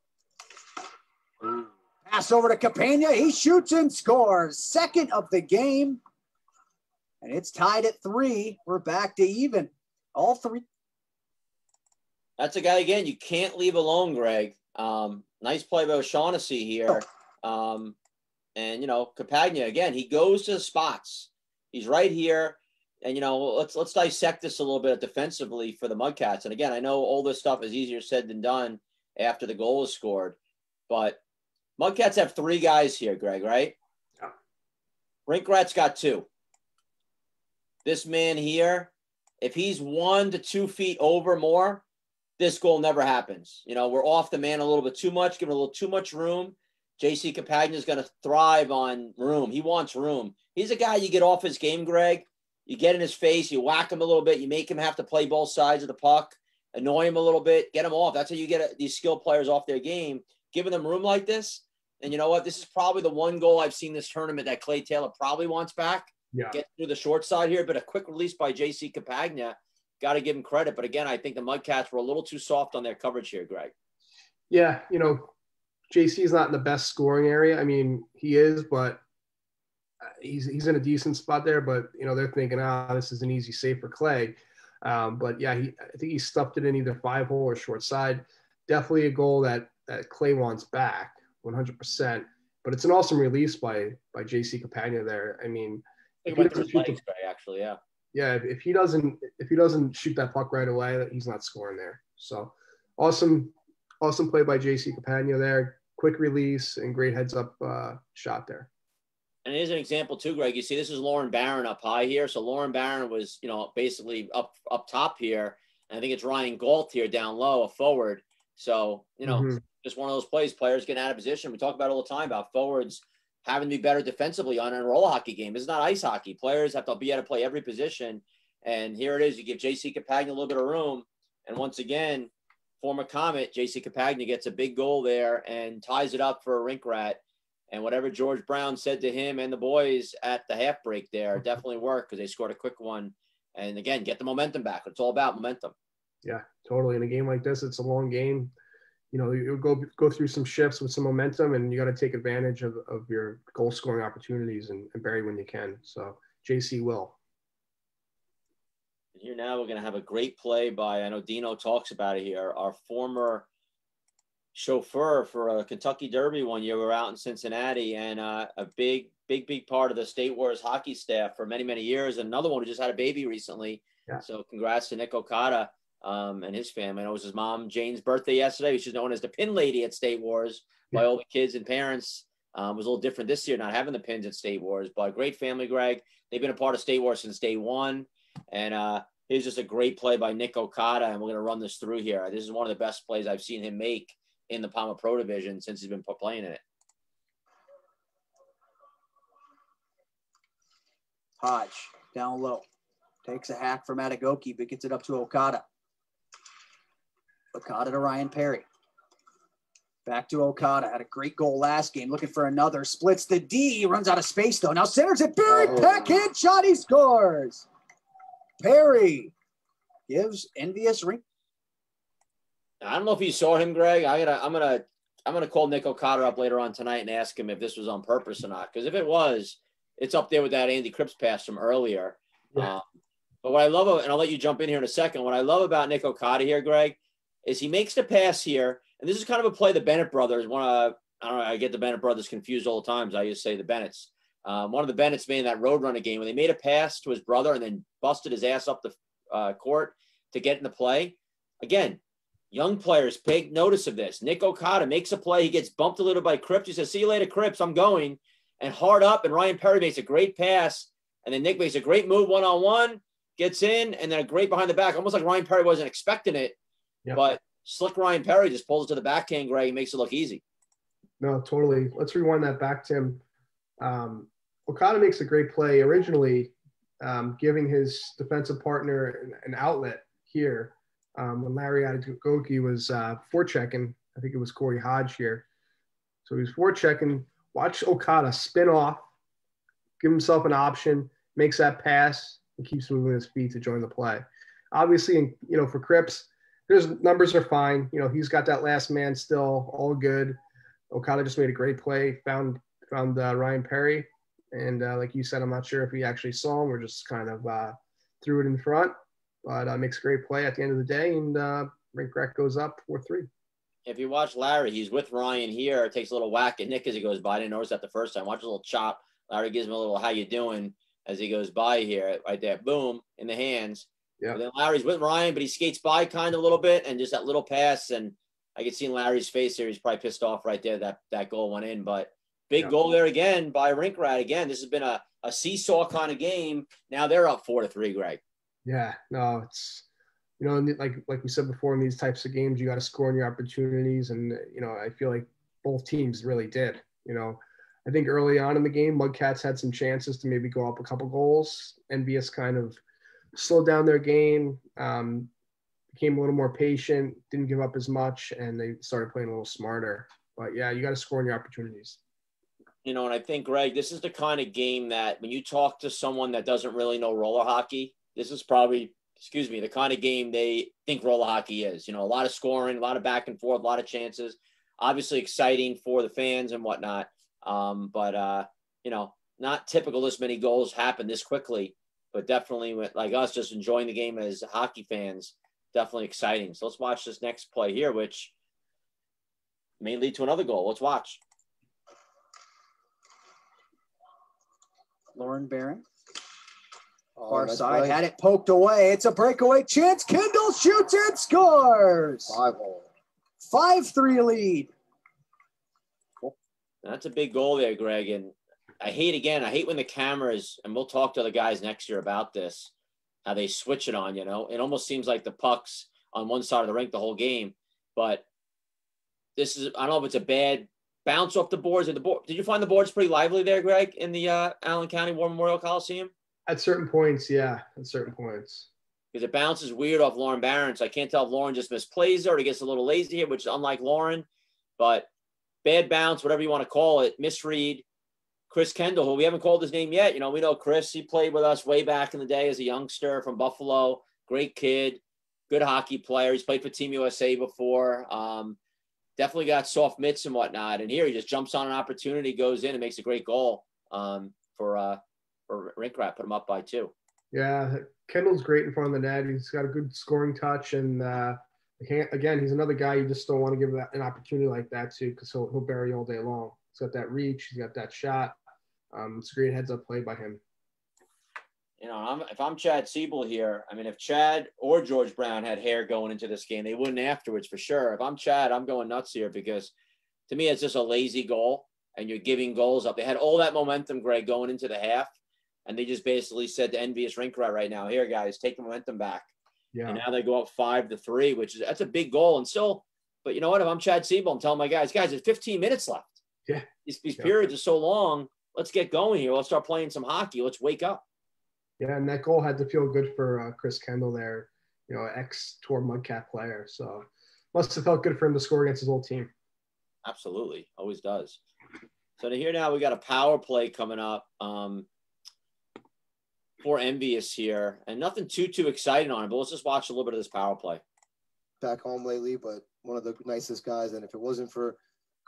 Ooh. Pass over to Capena. He shoots and scores. Second of the game. And it's tied at 3. We're back to even. All 3. That's a guy, again, you can't leave alone, Greg. Nice play by O'Shaughnessy here. Capagna, again, he goes to the spots. He's right here. And, let's dissect this a little bit defensively for the Mudcats. And, again, I know all this stuff is easier said than done after the goal is scored. But Mudcats have 3 guys here, Greg, right? Yeah. Rink Rat's got 2. This man here, if he's 1 to 2 feet over more, this goal never happens. We're off the man a little bit too much, giving a little too much room. J.C. Capagna is going to thrive on room. He wants room. He's a guy you get off his game, Greg. You get in his face, you whack him a little bit, you make him have to play both sides of the puck, annoy him a little bit, get him off. That's how you get these skilled players off their game, giving them room like this. And you know what? This is probably the one goal I've seen this tournament that Clay Taylor probably wants back. Yeah. Get through the short side here, but a quick release by J.C. Capagna. Got to give him credit. But again, I think the Mudcats were a little too soft on their coverage here, Greg. Yeah, JC's not in the best scoring area. I mean, he is, but he's in a decent spot there. But, they're thinking, this is an easy save for Clay. But, yeah, I think he stuffed it in either 5-hole or short side. Definitely a goal that Clay wants back, 100%. But it's an awesome release by J.C. Capagna there. I mean, He went through his legs, Greg, actually, yeah. Yeah, if he doesn't shoot that puck right away, he's not scoring there. So awesome play by J.C. Capagna there. Quick release and great heads up shot there. And here's an example too, Greg. You see, this is Lauren Barron up high here. So Lauren Barron was, basically up top here. And I think it's Ryan Galt here down low, a forward. So, just one of those plays, players getting out of position. We talk about it all the time about forwards having to be better defensively on a roller hockey game. It's not ice hockey. Players have to be able to play every position. And here it is. You give J.C. Capagna a little bit of room. And once again, former Comet, J.C. Capagna gets a big goal there and ties it up for a Rink Rat. And whatever George Brown said to him and the boys at the half break there definitely worked because they scored a quick one. And again, get the momentum back. It's all about momentum. Yeah, totally. In a game like this, it's a long game. You'll go through some shifts with some momentum, and you got to take advantage of your goal scoring opportunities and bury when you can. So JC will. And here now we're going to have a great play by, I know Dino talks about it here, our former chauffeur for a Kentucky Derby one year. We were out in Cincinnati, and a big part of the State Wars hockey staff for many, many years. And another one who just had a baby recently. Yeah. So congrats to Nick Okada. And his family. I know it was his mom Jane's birthday yesterday. She's known as the pin lady at State Wars by all the kids and parents. It was a little different this year, not having the pins at State Wars, but great family, Greg. They've been a part of State Wars since day one. And here's just a great play by Nick Okada, and we're going to run this through here. This is one of the best plays I've seen him make in the PAMA Pro Division since he's been playing in it. Hodge down low. Takes a hack from Atagoki, but gets it up to Okada. Okada to Ryan Perry. Back to Okada. Had a great goal last game. Looking for another. Splits the D. Runs out of space, though. Now centers it. Barry backhand shot. He scores. Perry gives Envious Rink. I don't know if you saw him, Greg. I'm gonna call Nick Okada up later on tonight and ask him if this was on purpose or not. Because if it was, it's up there with that Andy Cripps pass from earlier. Yeah. But what I love, and I'll let you jump in here in a second. What I love about Nick Okada here, Greg, is he makes the pass here, and this is kind of a play the Bennett brothers. I don't know. I get the Bennett brothers confused all the times. I used to say the Bennetts. One of the Bennetts made in that Roadrunner game when they made a pass to his brother and then busted his ass up the court to get in the play. Again, young players take notice of this. Nick Okada makes a play. He gets bumped a little by Cripps. He says, "See you later, Cripps. I'm going." And hard up, and Ryan Perry makes a great pass. And then Nick makes a great move one-on-one, gets in, and then a great behind the back, almost like Ryan Perry wasn't expecting it. Yep. But slick Ryan Perry just pulls it to the backhand, Greg, and makes it look easy. No, totally. Let's rewind that back, Tim. Okada makes a great play originally, giving his defensive partner an outlet here. When Larry Adegoke was forechecking, I think it was Corey Hodge here. So he was forechecking. Watch Okada spin off, give himself an option, makes that pass, and keeps moving his feet to join the play. Obviously, for Cripps, his numbers are fine. He's got that last man still, all good. Okada just made a great play, found Ryan Perry. And like you said, I'm not sure if he actually saw him or just kind of threw it in front. But makes a great play at the end of the day, and Rink Rat goes up 4-3. If you watch Larry, he's with Ryan here, takes a little whack at Nick as he goes by. I didn't notice that the first time. Watch a little chop. Larry gives him a little "how you doing" as he goes by here, right there. Boom, in the hands. Yeah. Then Larry's with Ryan, but he skates by kind of a little bit, and just that little pass. And I could see in Larry's face here, he's probably pissed off right there that goal went in. But big goal there again by Rink Rat. Again, this has been a seesaw kind of game. Now they're up 4-3, Greg. Yeah, no, it's like we said before, in these types of games, you got to score in your opportunities, and I feel like both teams really did. I think early on in the game, Mudcats had some chances to maybe go up a couple goals. Envious kind of slowed down their game, became a little more patient, didn't give up as much, and they started playing a little smarter. But yeah, you got to score in your opportunities. And I think, Greg, this is the kind of game that when you talk to someone that doesn't really know roller hockey, this is probably, the kind of game they think roller hockey is. A lot of scoring, a lot of back and forth, a lot of chances. Obviously exciting for the fans and whatnot. But not typical this many goals happen this quickly. But definitely, like us, just enjoying the game as hockey fans, definitely exciting. So let's watch this next play here, which may lead to another goal. Let's watch. Lauren Barron. Far side, had it poked away. It's a breakaway chance. Kendall shoots and scores. 5-3 lead. Cool. That's a big goal there, Greg. And I hate when the cameras, and we'll talk to the guys next year about this, how they switch it on, It almost seems like the puck's on one side of the rink the whole game. But this is, I don't know if it's a bad bounce off the boards. Did you find the boards pretty lively there, Greg, in the Allen County War Memorial Coliseum? At certain points, yeah. At certain points. Because it bounces weird off Lauren Barron, so I can't tell if Lauren just misplays it or he gets a little lazy here, which is unlike Lauren. But bad bounce, whatever you want to call it, misread. Chris Kendall, who we haven't called his name yet. We know Chris. He played with us way back in the day as a youngster from Buffalo. Great kid, good hockey player. He's played for Team USA before. Definitely got soft mitts and whatnot. And here he just jumps on an opportunity, goes in and makes a great goal for Rink Rat. Put him up by 2. Yeah, Kendall's great in front of the net. He's got a good scoring touch, and again, he's another guy you just don't want to give an opportunity like that to, because he'll bury all day long. He's got that reach. He's got that shot. It's a great heads-up play by him. If I'm Chad Siebel here, if Chad or George Brown had hair going into this game, they wouldn't afterwards for sure. If I'm Chad, I'm going nuts here because to me, it's just a lazy goal and you're giving goals up. They had all that momentum, Greg, going into the half, and they just basically said to Envious Rink right now, here, guys, take the momentum back. Yeah. And now they go up 5-3, that's a big goal. And still, but you know what? If I'm Chad Siebel, I'm telling my guys, there's 15 minutes left. Yeah. These periods are so long. Let's get going here. Let's start playing some hockey. Let's wake up. Yeah, and that goal had to feel good for Chris Kendall there, ex-Tour Mudcat player. So must have felt good for him to score against his old team. Absolutely. Always does. So to here now, we got a power play coming up for Envious here, and nothing too exciting on it, but let's just watch a little bit of this power play. Back home lately, but one of the nicest guys. And if it wasn't for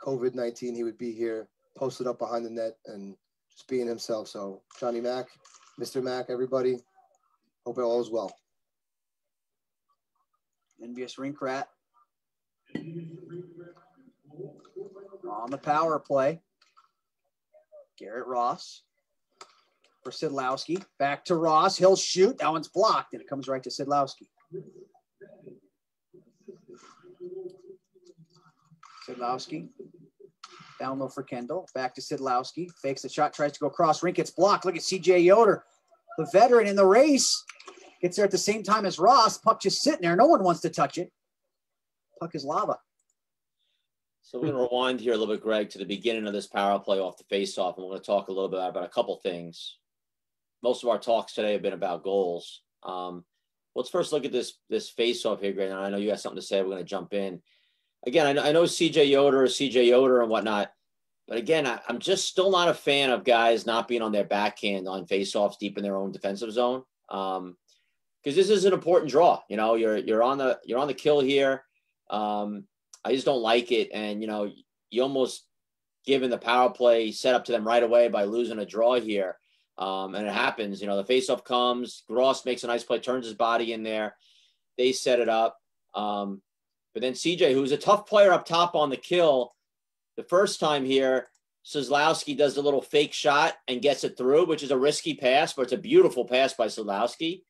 COVID-19, he would be here posted up behind the net and just being himself. So Johnny Mac, Mr. Mac, everybody, hope all is well. Envious Rink Rat on the power play. Garrett Ross for Sidlowski. Back to Ross. He'll shoot. That one's blocked, and it comes right to Sidlowski. Sidlowski. Down low for Kendall. Back to Sidlowski. Fakes the shot. Tries to go across. Rink gets blocked. Look at CJ Yoder, the veteran in the race. Gets there at the same time as Ross. Puck just sitting there. No one wants to touch it. Puck is lava. So we're going to rewind here a little bit, Greg, to the beginning of this power play off the face-off, and we're going to talk a little bit about a couple things. Most of our talks today have been about goals. Let's first look at this face-off here, Greg. And I know you got something to say. We're going to jump in. Again, I know CJ Yoder and whatnot, but again, I'm just still not a fan of guys not being on their backhand on face-offs deep in their own defensive zone, because this is an important draw. You know, you're on the kill here. I just don't like it. And, you know, you almost given the power play set up to them right away by losing a draw here. And it happens, you know, the faceoff comes, Gross makes a nice play, turns his body in there. They set it up. But then CJ, who's a tough player up top on the kill, the first time here, Sidlowski does the little fake shot and gets it through, which is a risky pass, but it's a beautiful pass by Sidlowski.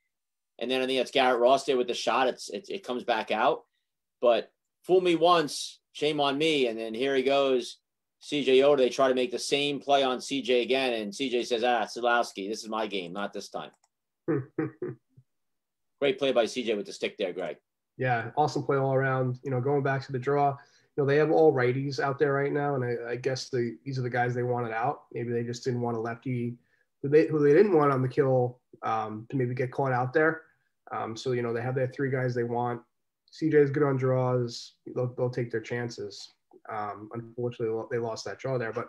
And then I think it's Garrett Ross there with the shot. It comes back out. But fool me once, shame on me. And then here he goes, CJ Yoder. They try to make the same play on CJ again. And CJ says, Sidlowski, this is my game, not this time. Great play by CJ with the stick there, Greg. Yeah, awesome play all around. You know, going back to the draw, you know, they have all righties out there right now. And I guess these are the guys they wanted out. Maybe they just didn't want a lefty who they didn't want on the kill to maybe get caught out there. So, you know, they have their three guys they want. CJ is good on draws. They'll take their chances. Unfortunately, they lost that draw there. But,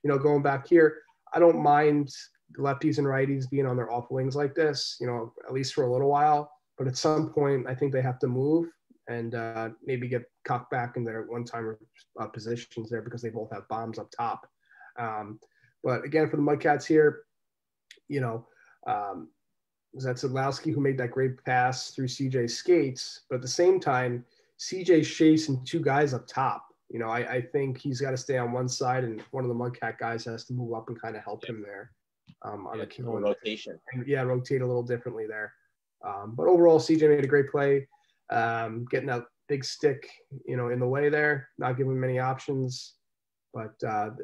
you know, going back here, I don't mind lefties and righties being on their off wings like this, you know, at least for a little while. But at some point, I think they have to move and maybe get cocked back in their one-timer positions there because they both have bombs up top. But again, for the Mudcats here, you know, was that Sidlowski who made that great pass through CJ's skates. But at the same time, CJ's chasing two guys up top. You know, I think he's got to stay on one side, and one of the Mudcat guys has to move up and kind of help him there on the kill. Rotation. And, rotate a little differently there. But overall, CJ made a great play, getting that big stick, you know, in the way there, not giving him many options. But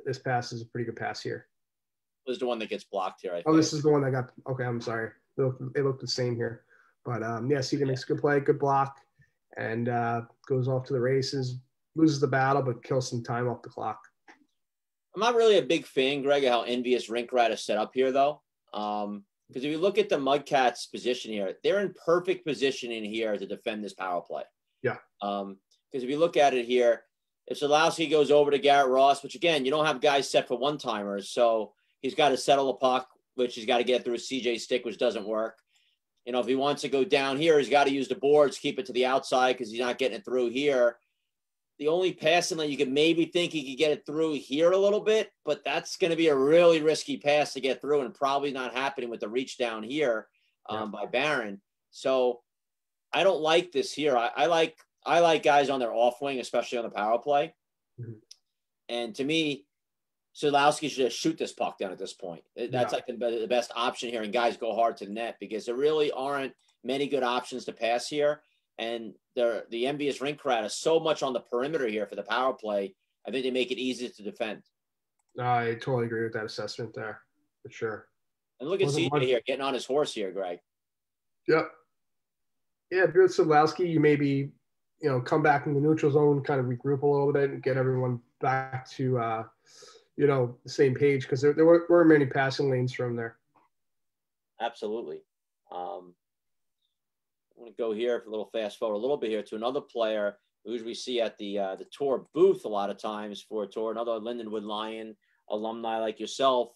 this pass is a pretty good pass here. This is the one that gets blocked here, I think. Oh, this is the one that got – okay, I'm sorry. They look the same here. But, CJ makes a good play, good block, and goes off to the races, loses the battle, but kills some time off the clock. I'm not really a big fan, Greg, of how Envious Rink Rat is set up here, though. Because if you look at the Mudcats' position here, they're in perfect position in here to defend this power play. Yeah. Because if you look at it here, if Sidlowski goes over to Garrett Ross, which, again, you don't have guys set for one-timers, so he's got to settle the puck, which he's got to get through a CJ stick, which doesn't work. You know, if he wants to go down here, he's got to use the boards, keep it to the outside because he's not getting it through here. The only passing that you could maybe think he could get it through here a little bit, but that's going to be a really risky pass to get through and probably not happening with the reach down here by Barron. So I don't like this here. I like guys on their off wing, especially on the power play. Mm-hmm. And to me, Sidlowski should just shoot this puck down at this point. That's like the best option here, and guys go hard to the net because there really aren't many good options to pass here. And the Envious Rink Rat is so much on the perimeter here for the power play. I think they make it easy to defend. I totally agree with that assessment there, for sure. And look at CJ here getting on his horse here, Greg. Yep. Yeah, if you're Sidlowski, you maybe, you know, come back in the neutral zone, kind of regroup a little bit and get everyone back to, you know, the same page because there weren't many passing lanes from there. Absolutely. I'm going to go here for a little fast forward a little bit here to another player who we see at the tour booth a lot of times for a tour, another Lindenwood Lion alumni like yourself,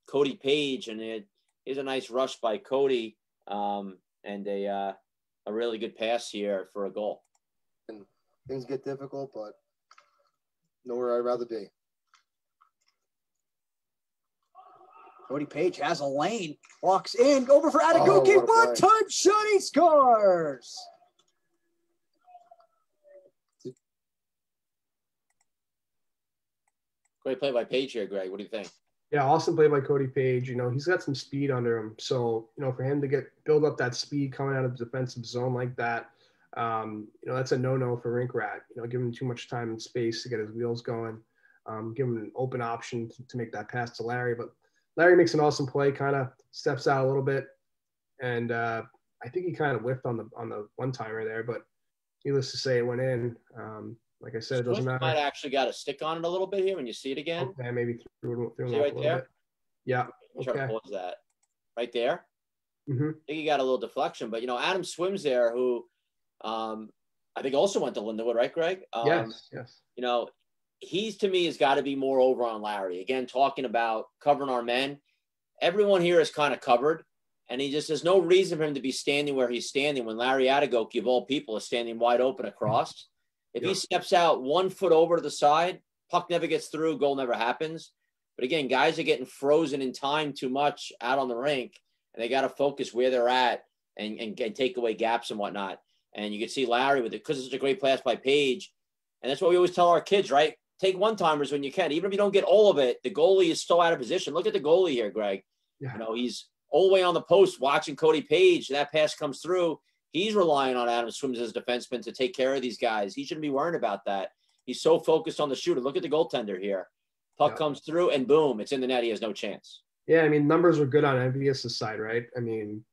Cody Page, and it is a nice rush by Cody, and a really good pass here for a goal. And things get difficult, but nowhere I'd rather be. Cody Page has a lane, walks in, over for Adegoke, one-time shot, he scores! Great play by Page here, Greg. What do you think? Yeah, awesome play by Cody Page. You know, he's got some speed under him. So, you know, for him to build up that speed coming out of the defensive zone like that, you know, that's a no-no for Rink Rat. You know, give him too much time and space to get his wheels going. Give him an open option to make that pass to Larry. But Larry makes an awesome play, kind of steps out a little bit. And I think he kind of whiffed on the one-timer there, but needless to say, it went in. Like I said, it doesn't matter. Might actually got a stick on it a little bit here when you see it again. Okay, maybe threw him see off right a little there? bit. Yeah. Try to pause that. Right there. Mm-hmm. I think he got a little deflection, but, you know, Adam Swims there, who I think also went to Lindenwood, right, Greg? Yes. You know, he's, to me, has got to be more over on Larry. Again, talking about covering our men. Everyone here is kind of covered, and there's no reason for him to be standing where he's standing when Larry Adegoke, of all people, is standing wide open across. If he steps out 1 foot over to the side, puck never gets through, goal never happens. But again, guys are getting frozen in time too much out on the rink, and they got to focus where they're at and take away gaps and whatnot. And you can see Larry with it because it's such a great pass by Page. And that's what we always tell our kids, right? Take one-timers when you can. Even if you don't get all of it, the goalie is still out of position. Look at the goalie here, Greg. Yeah. You know, he's all the way on the post watching Cody Page. That pass comes through. He's relying on Adam Swims as a defenseman to take care of these guys. He shouldn't be worrying about that. He's so focused on the shooter. Look at the goaltender here. Puck comes through, and boom, it's in the net. He has no chance. Yeah, I mean, numbers were good on Envious' side, right? I mean,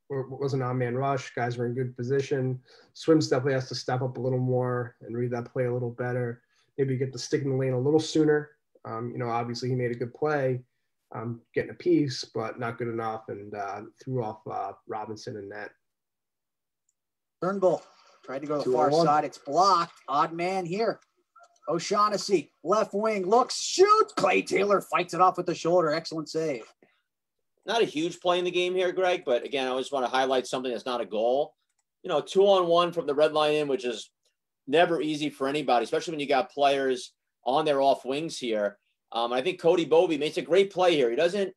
it wasn't an on-man rush. Guys were in good position. Swims definitely has to step up a little more and read that play a little better. Maybe get the stick in the lane a little sooner. You know, obviously he made a good play, getting a piece, but not good enough, and threw off Robinson and net. Turnbull tried to go to the far side. It's blocked. Odd man here. O'Shaughnessy, left wing, looks, shoots. Clay Taylor fights it off with the shoulder. Excellent save. Not a huge play in the game here, Greg, but again, I just want to highlight something that's not a goal. You know, 2-on-1 from the red line in, which is never easy for anybody, especially when you got players on their off wings here. I think Cody Bovey makes a great play here. He doesn't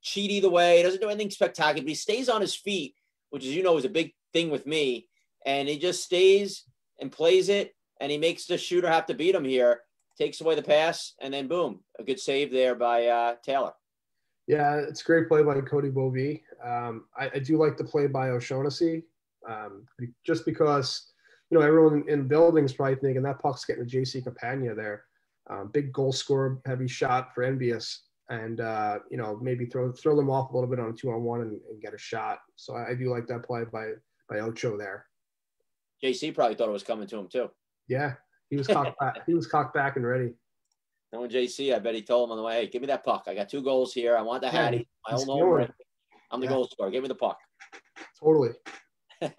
cheat either way. He doesn't do anything spectacular, but he stays on his feet, which, as you know, is a big thing with me. And he just stays and plays it, and he makes the shooter have to beat him here, takes away the pass, and then boom, a good save there by Taylor. Yeah, it's a great play by Cody Bovey. I do like the play by O'Shaughnessy, just because, you know, everyone in the building is probably thinking that puck's getting to JC Campagna there. Big goal scorer, heavy shot for Envious, and, you know, maybe throw them off a little bit on a 2-on-1 and get a shot. So I do like that play by Ocho there. JC probably thought it was coming to him too. Yeah, he was cocked back. He was cocked back and ready. Knowing JC, I bet he told him on the way, "Hey, give me that puck. I got 2 goals here. I want the Hattie. My own home rink. I'm the goal scorer. Give me the puck." Totally. So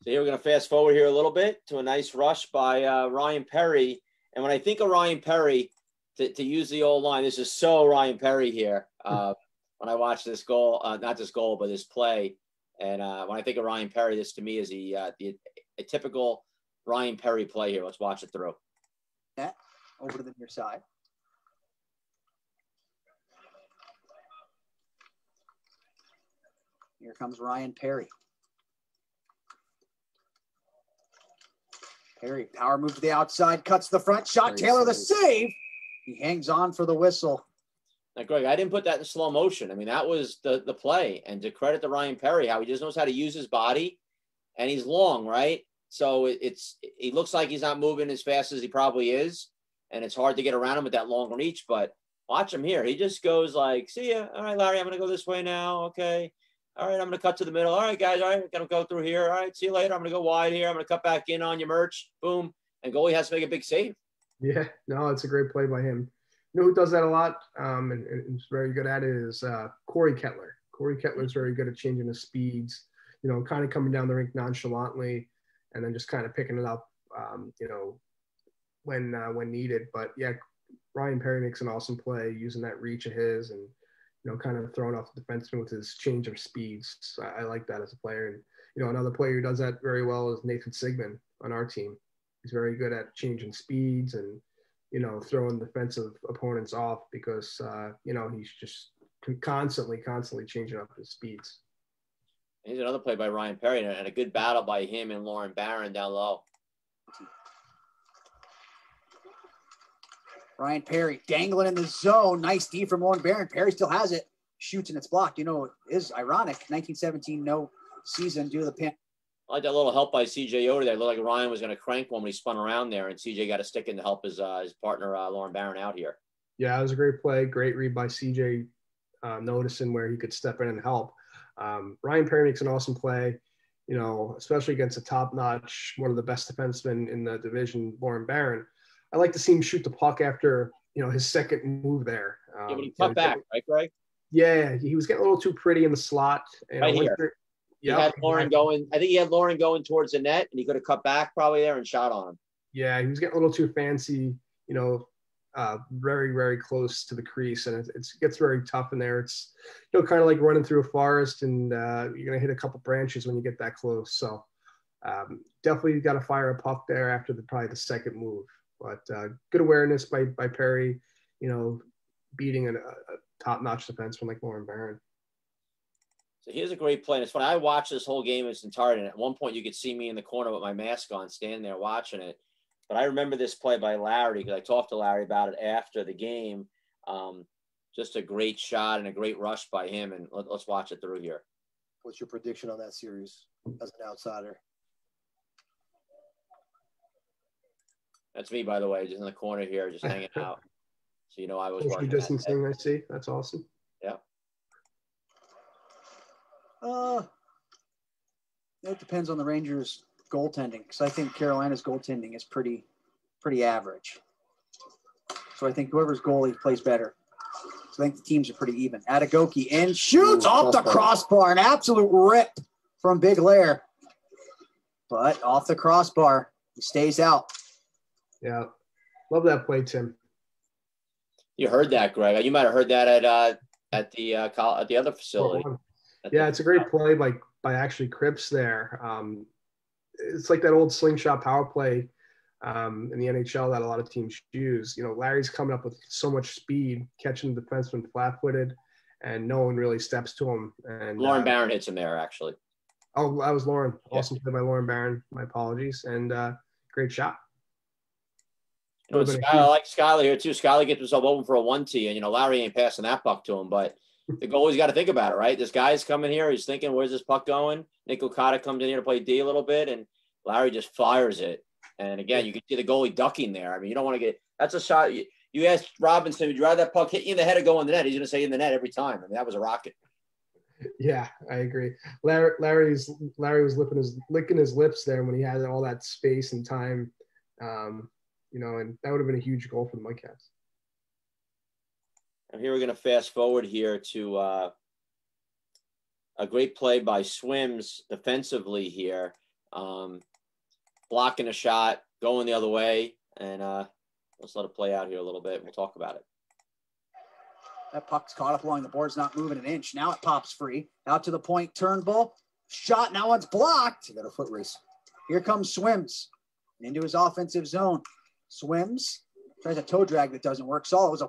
here we're going to fast forward here a little bit to a nice rush by Ryan Perry. And when I think of Ryan Perry, to use the old line, this is so Ryan Perry here. When I watch this goal, not this goal, but this play. And when I think of Ryan Perry, this to me is a typical Ryan Perry play here. Let's watch it through. Net over to the near side. Here comes Ryan Perry. Perry, power move to the outside, cuts the front shot. Taylor, the save. He hangs on for the whistle. Now, Greg, I didn't put that in slow motion. I mean, that was the play. And to credit to Ryan Perry, how he just knows how to use his body, and he's long, right? So he looks like he's not moving as fast as he probably is, and it's hard to get around him with that long reach. But watch him here. He just goes like, "See ya. All right, Larry, I'm going to go this way now. Okay. All right, I'm going to cut to the middle. All right, guys. All right, going to go through here. All right, see you later. I'm going to go wide here. I'm going to cut back in on your merch. Boom." And goalie has to make a big save. Yeah, no, it's a great play by him. You know who does that a lot and is very good at it is Corey Kettler. Corey Kettler is very good at changing his speeds, you know, kind of coming down the rink nonchalantly and then just kind of picking it up, when needed. But yeah, Ryan Perry makes an awesome play using that reach of his, and kind of throwing off the defenseman with his change of speeds. So I like that as a player. And another player who does that very well is Nathan Sigmund on our team. He's very good at changing speeds and throwing defensive opponents off because he's just constantly changing up his speeds. Here's another play by Ryan Perry and a good battle by him and Lauren Barron down low. Ryan Perry dangling in the zone. Nice D from Lauren Barron. Perry still has it. Shoots and it's blocked. It is ironic. 1917 no season due to the pin. I like that little help by CJ Yoder there. It looked like Ryan was going to crank one when he spun around there, and CJ got a stick in to help his partner, Lauren Barron, out here. Yeah, it was a great play. Great read by CJ, noticing where he could step in and help. Ryan Perry makes an awesome play, especially against a top-notch, one of the best defensemen in the division, Lauren Barron. I like to see him shoot the puck after, his second move there. But he cut back, right, Greg? Yeah, he was getting a little too pretty in the slot. Right here. He had Lauren going. I think he had Lauren going towards the net, and he could have cut back probably there and shot on him. Yeah, he was getting a little too fancy, very, very close to the crease, and it gets very tough in there. It's kind of like running through a forest, and you're gonna hit a couple branches when you get that close. So definitely got to fire a puck there after probably the second move. But good awareness by Perry, beating a top-notch defenseman like Lauren Barron. So here's a great play. And it's funny. I watched this whole game in its entirety. And at one point, you could see me in the corner with my mask on, standing there watching it. But I remember this play by Larry because I talked to Larry about it after the game. Just a great shot and a great rush by him. And let's watch it through here. What's your prediction on that series as an outsider? That's me, by the way, just in the corner here, just hanging out. So I was working. Distancing, I see. That's awesome. Yeah. It depends on the Rangers' goaltending because I think Carolina's goaltending is pretty average. So I think whoever's goalie plays better. So I think the teams are pretty even. Atagoki and shoots off the crossbar. An absolute rip from Big Lair. But off the crossbar, he stays out. Yeah. Love that play, Tim. You heard that, Greg. You might have heard that at the other facility. Yeah, it's a great play by actually Cripps there. It's like that old slingshot power play in the NHL that a lot of teams use. Larry's coming up with so much speed, catching the defenseman flat-footed, and no one really steps to him. And Lauren Barron hits him there, actually. Oh, that was Lauren. Yeah. Awesome play by Lauren Barron. My apologies. And great shot. I like Skyler here, too. Skyler gets himself open for a 1-T, and, Larry ain't passing that puck to him, but the goalie's got to think about it, right? This guy's coming here. He's thinking, where's this puck going? Nick Okada comes in here to play D a little bit, and Larry just fires it. And, again, you can see the goalie ducking there. I mean, you don't want to get – that's a shot. You asked Robinson, would you rather that puck hit you in the head or go in the net? He's going to say in the net every time. I mean, that was a rocket. Yeah, I agree. Larry was licking his lips there when he had all that space and time, and that would have been a huge goal for the Mudcats. And here we're going to fast forward here to a great play by Swims defensively here, blocking a shot, going the other way, and let's let it play out here a little bit. We'll talk about it. That puck's caught up along the boards, not moving an inch. Now it pops free. Out to the point, Turnbull. Shot, now it's blocked. You got a foot race. Here comes Swims into his offensive zone. Swims tries a toe drag that doesn't work. Saul, it's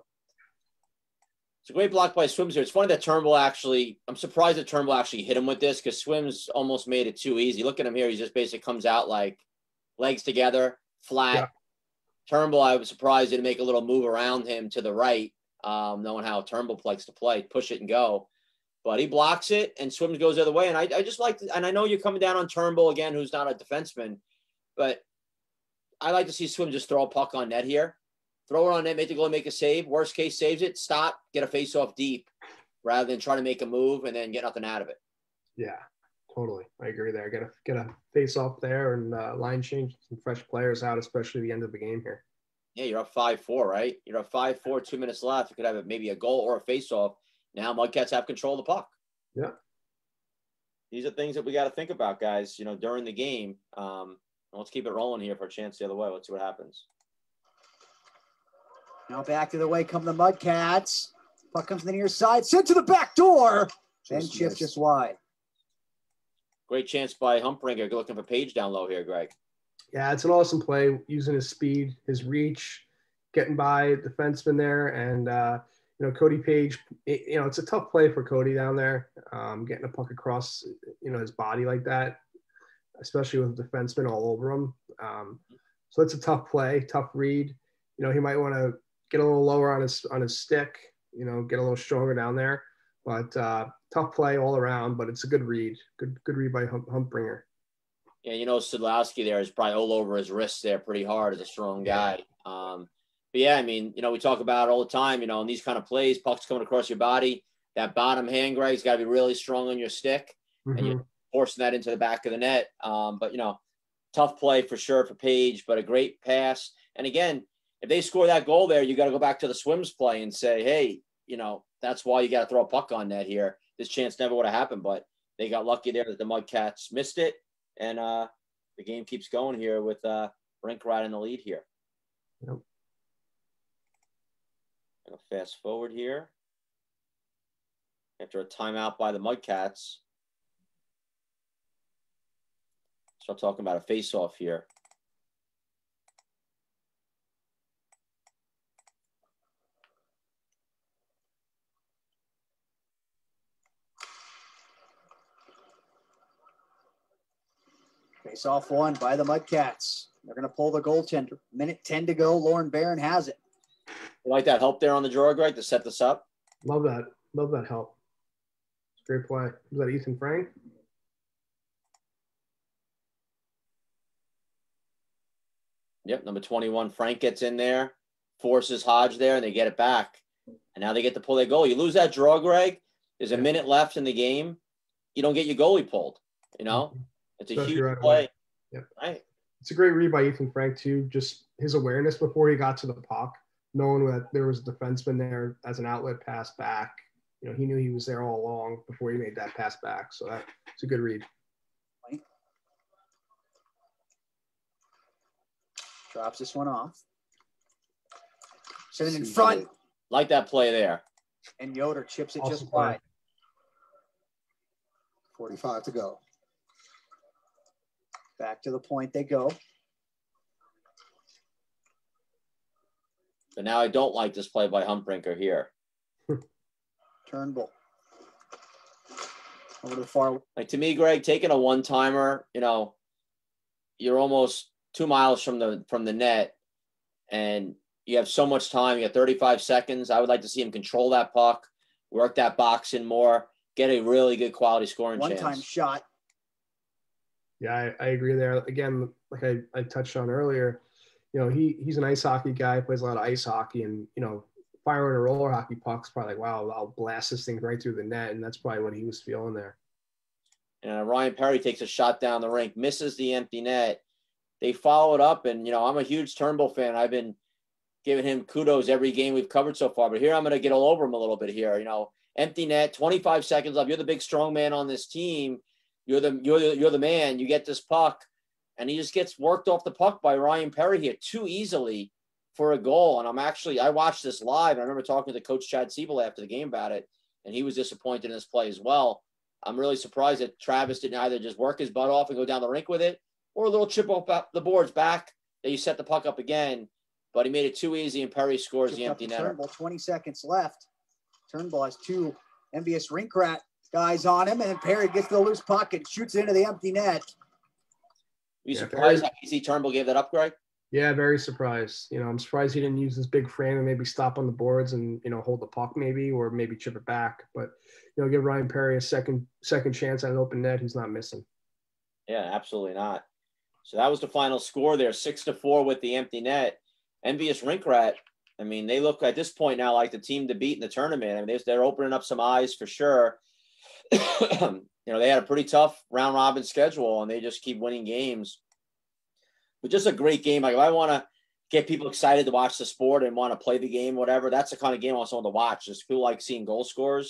a great block by Swims here. It's funny that Turnbull I'm surprised that Turnbull actually hit him with this because Swims almost made it too easy. Look at him here. He just basically comes out like legs together, flat. Yeah. Turnbull, I was surprised didn't make a little move around him to the right, knowing how Turnbull likes to play, push it and go. But he blocks it and Swims goes the other way. And I just like – and I know you're coming down on Turnbull again, who's not a defenseman, but I like to see Swims just throw a puck on net here. Throw it on net, make the goal, make a save. Worst case, saves it, stop, get a face-off deep rather than try to make a move and then get nothing out of it. Yeah, totally. I agree there. Get a face-off there and line change, some fresh players out, especially the end of the game here. Yeah, you're up 5-4, right? You're up 5-4, 2 minutes left. You could have maybe a goal or a face-off. Now Mudcats have control of the puck. Yeah. These are things that we got to think about, guys, during the game. Let's keep it rolling here for a chance the other way. Let's see what happens. Now back to the way come the Mudcats. Puck comes to the near side, sent to the back door, and chips just wide. Great chance by Humpringer looking for Page down low here, Greg. Yeah, it's an awesome play, using his speed, his reach, getting by defenseman there, and Cody Page. It's a tough play for Cody down there, getting a puck across his body like that, especially with defenseman all over him. So it's a tough play, tough read. He might want to get a little lower on his stick, get a little stronger down there. But tough play all around, but it's a good read. Good read by Humpringer. Yeah, Sadlowski there is probably all over his wrists there pretty hard as a strong guy. But yeah, I mean, we talk about it all the time, in these kind of plays, pucks coming across your body, that bottom hand, Greg's got to be really strong on your stick, and you're forcing that into the back of the net. But, tough play for sure for Page, but a great pass. And again, if they score that goal there, you got to go back to the Swims play and say, hey, that's why you got to throw a puck on net here. This chance never would have happened, but they got lucky there that the Mudcats missed it. And the game keeps going here with Rink right in the lead here. Yep. Gonna fast forward here. After a timeout by the Mudcats. Start talking about a face-off here. Face off one by the Mudcats. They're going to pull the goaltender. Minute 10 to go. Lauren Barron has it. You like that help there on the draw, Greg, to set this up? Love that. Love that help. It's a great play. Was that Ethan Frank? Yep, number 21, Frank gets in there, forces Hodge there, and they get it back. And now they get to pull their goal. You lose that draw, Greg, there's a minute left in the game. You don't get your goalie pulled, It's a huge play. Yep. Right. It's a great read by Ethan Frank, too. Just his awareness before he got to the puck, knowing that there was a defenseman there as an outlet pass back. He knew he was there all along before he made that pass back. So that's a good read. Drops this one off. Sending in front. Like that play there. And Yoder chips it Awesome just wide. 45 to go. Back to the point they go. But now I don't like this play by Humpringer here. Turnbull. Over to the far. Like, to me, Greg, taking a one-timer, you're almost 2 miles from the net, and you have so much time. You got 35 seconds. I would like to see him control that puck, work that box in more, get a really good quality scoring chance. One-time shot. Yeah, I agree there. Again, like I touched on earlier, he's an ice hockey guy, plays a lot of ice hockey, and, firing a roller hockey puck's probably like, wow, I'll blast this thing right through the net, and that's probably what he was feeling there. And Ryan Perry takes a shot down the rink, misses the empty net. They follow it up, and, I'm a huge Turnbull fan. I've been giving him kudos every game we've covered so far, but here I'm going to get all over him a little bit here. Empty net, 25 seconds left. You're the big strong man on this team. You're the man. You get this puck, and he just gets worked off the puck by Ryan Perry here too easily for a goal. And I watched this live. I remember talking to Coach Chad Siebel after the game about it, and he was disappointed in this play as well. I'm really surprised that Travis didn't either just work his butt off and go down the rink with it, or a little chip off the boards back that you set the puck up again. But he made it too easy, and Perry scores the empty netter. Turnbull, 20 seconds left. Turnbull has two Envious Rink guys on him, and Perry gets the loose puck and shoots it into the empty net. Were you surprised how easy Turnbull gave that up, Greg? Yeah, very surprised. I'm surprised he didn't use his big frame and maybe stop on the boards and, hold the puck maybe, or maybe chip it back. But, give Ryan Perry a second chance at an open net. He's not missing. Yeah, absolutely not. So that was the final score there, 6-4 with the empty net. Envious Rink, I mean, they look at this point now like the team to beat in the tournament. I mean, they're opening up some eyes for sure. They had a pretty tough round robin schedule, and they just keep winning games. But just a great game. Like, if I want to get people excited to watch the sport and want to play the game, whatever, that's the kind of game I want someone to watch. Just people like seeing goal scoring.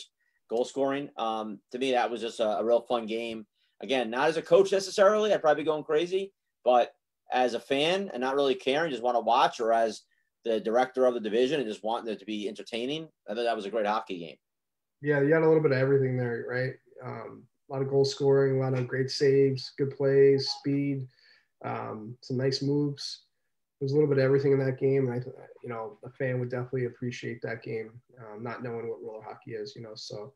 To me, that was just a real fun game. Again, not as a coach necessarily. I'd probably be going crazy, but as a fan and not really caring, just want to watch, or as the director of the division and just wanting it to be entertaining, I thought that was a great hockey game. Yeah, you got a little bit of everything there, right? A lot of goal scoring, a lot of great saves, good plays, speed, some nice moves. There's a little bit of everything in that game. And a fan would definitely appreciate that game, not knowing what roller hockey is, so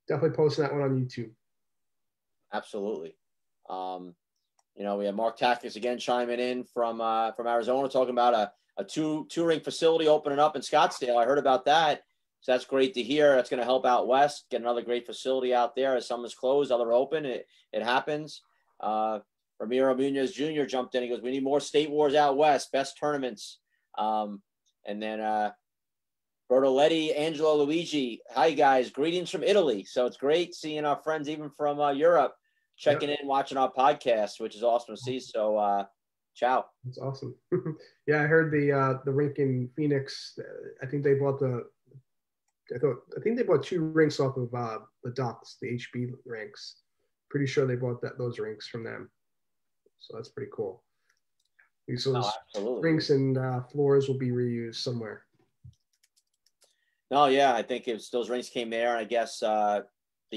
definitely posting that one on YouTube. Absolutely. We have Mark Takis again chiming in from Arizona, talking about a two rink facility opening up in Scottsdale. I heard about that. So that's great to hear. That's going to help out West, get another great facility out there. As some is closed, other open. It happens. Ramiro Munoz Jr. jumped in. He goes, we need more state wars out West, best tournaments. And then Bertoletti, Angelo Luigi. Hi, guys. Greetings from Italy. So it's great seeing our friends even from Europe checking in, watching our podcast, which is awesome to see. So ciao. That's awesome. Yeah, I heard the rink in Phoenix. I think they bought two rinks off of the Ducks, the HB rinks. Pretty sure they bought those rinks from them. So that's pretty cool. So those rinks and floors will be reused somewhere. No, yeah, I think if those rinks came there, and I guess the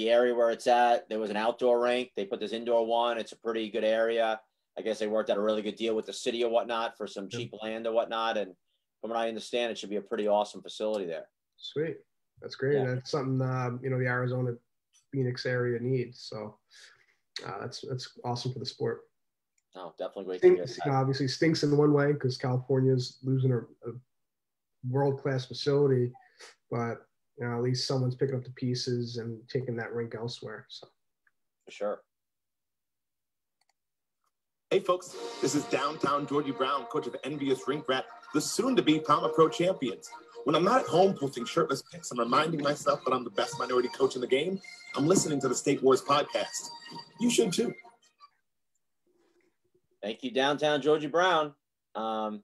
area where it's at, there was an outdoor rink. They put this indoor one. It's a pretty good area. I guess they worked out a really good deal with the city or whatnot for some cheap land or whatnot. And from what I understand, it should be a pretty awesome facility there. Sweet. That's great. Yeah. That's something, the Arizona Phoenix area needs. So that's awesome for the sport. No, definitely great to hear that. Obviously stinks in one way because California's losing a world-class facility, but at least someone's picking up the pieces and taking that rink elsewhere. So for sure. Hey folks, this is downtown Georgie Brown, coach of Envious Rink, the soon-to-be PAMA Pro champions. When I'm not at home posting shirtless pics and reminding myself that I'm the best minority coach in the game, I'm listening to the State Wars podcast. You should too. Thank you, downtown Georgie Brown. One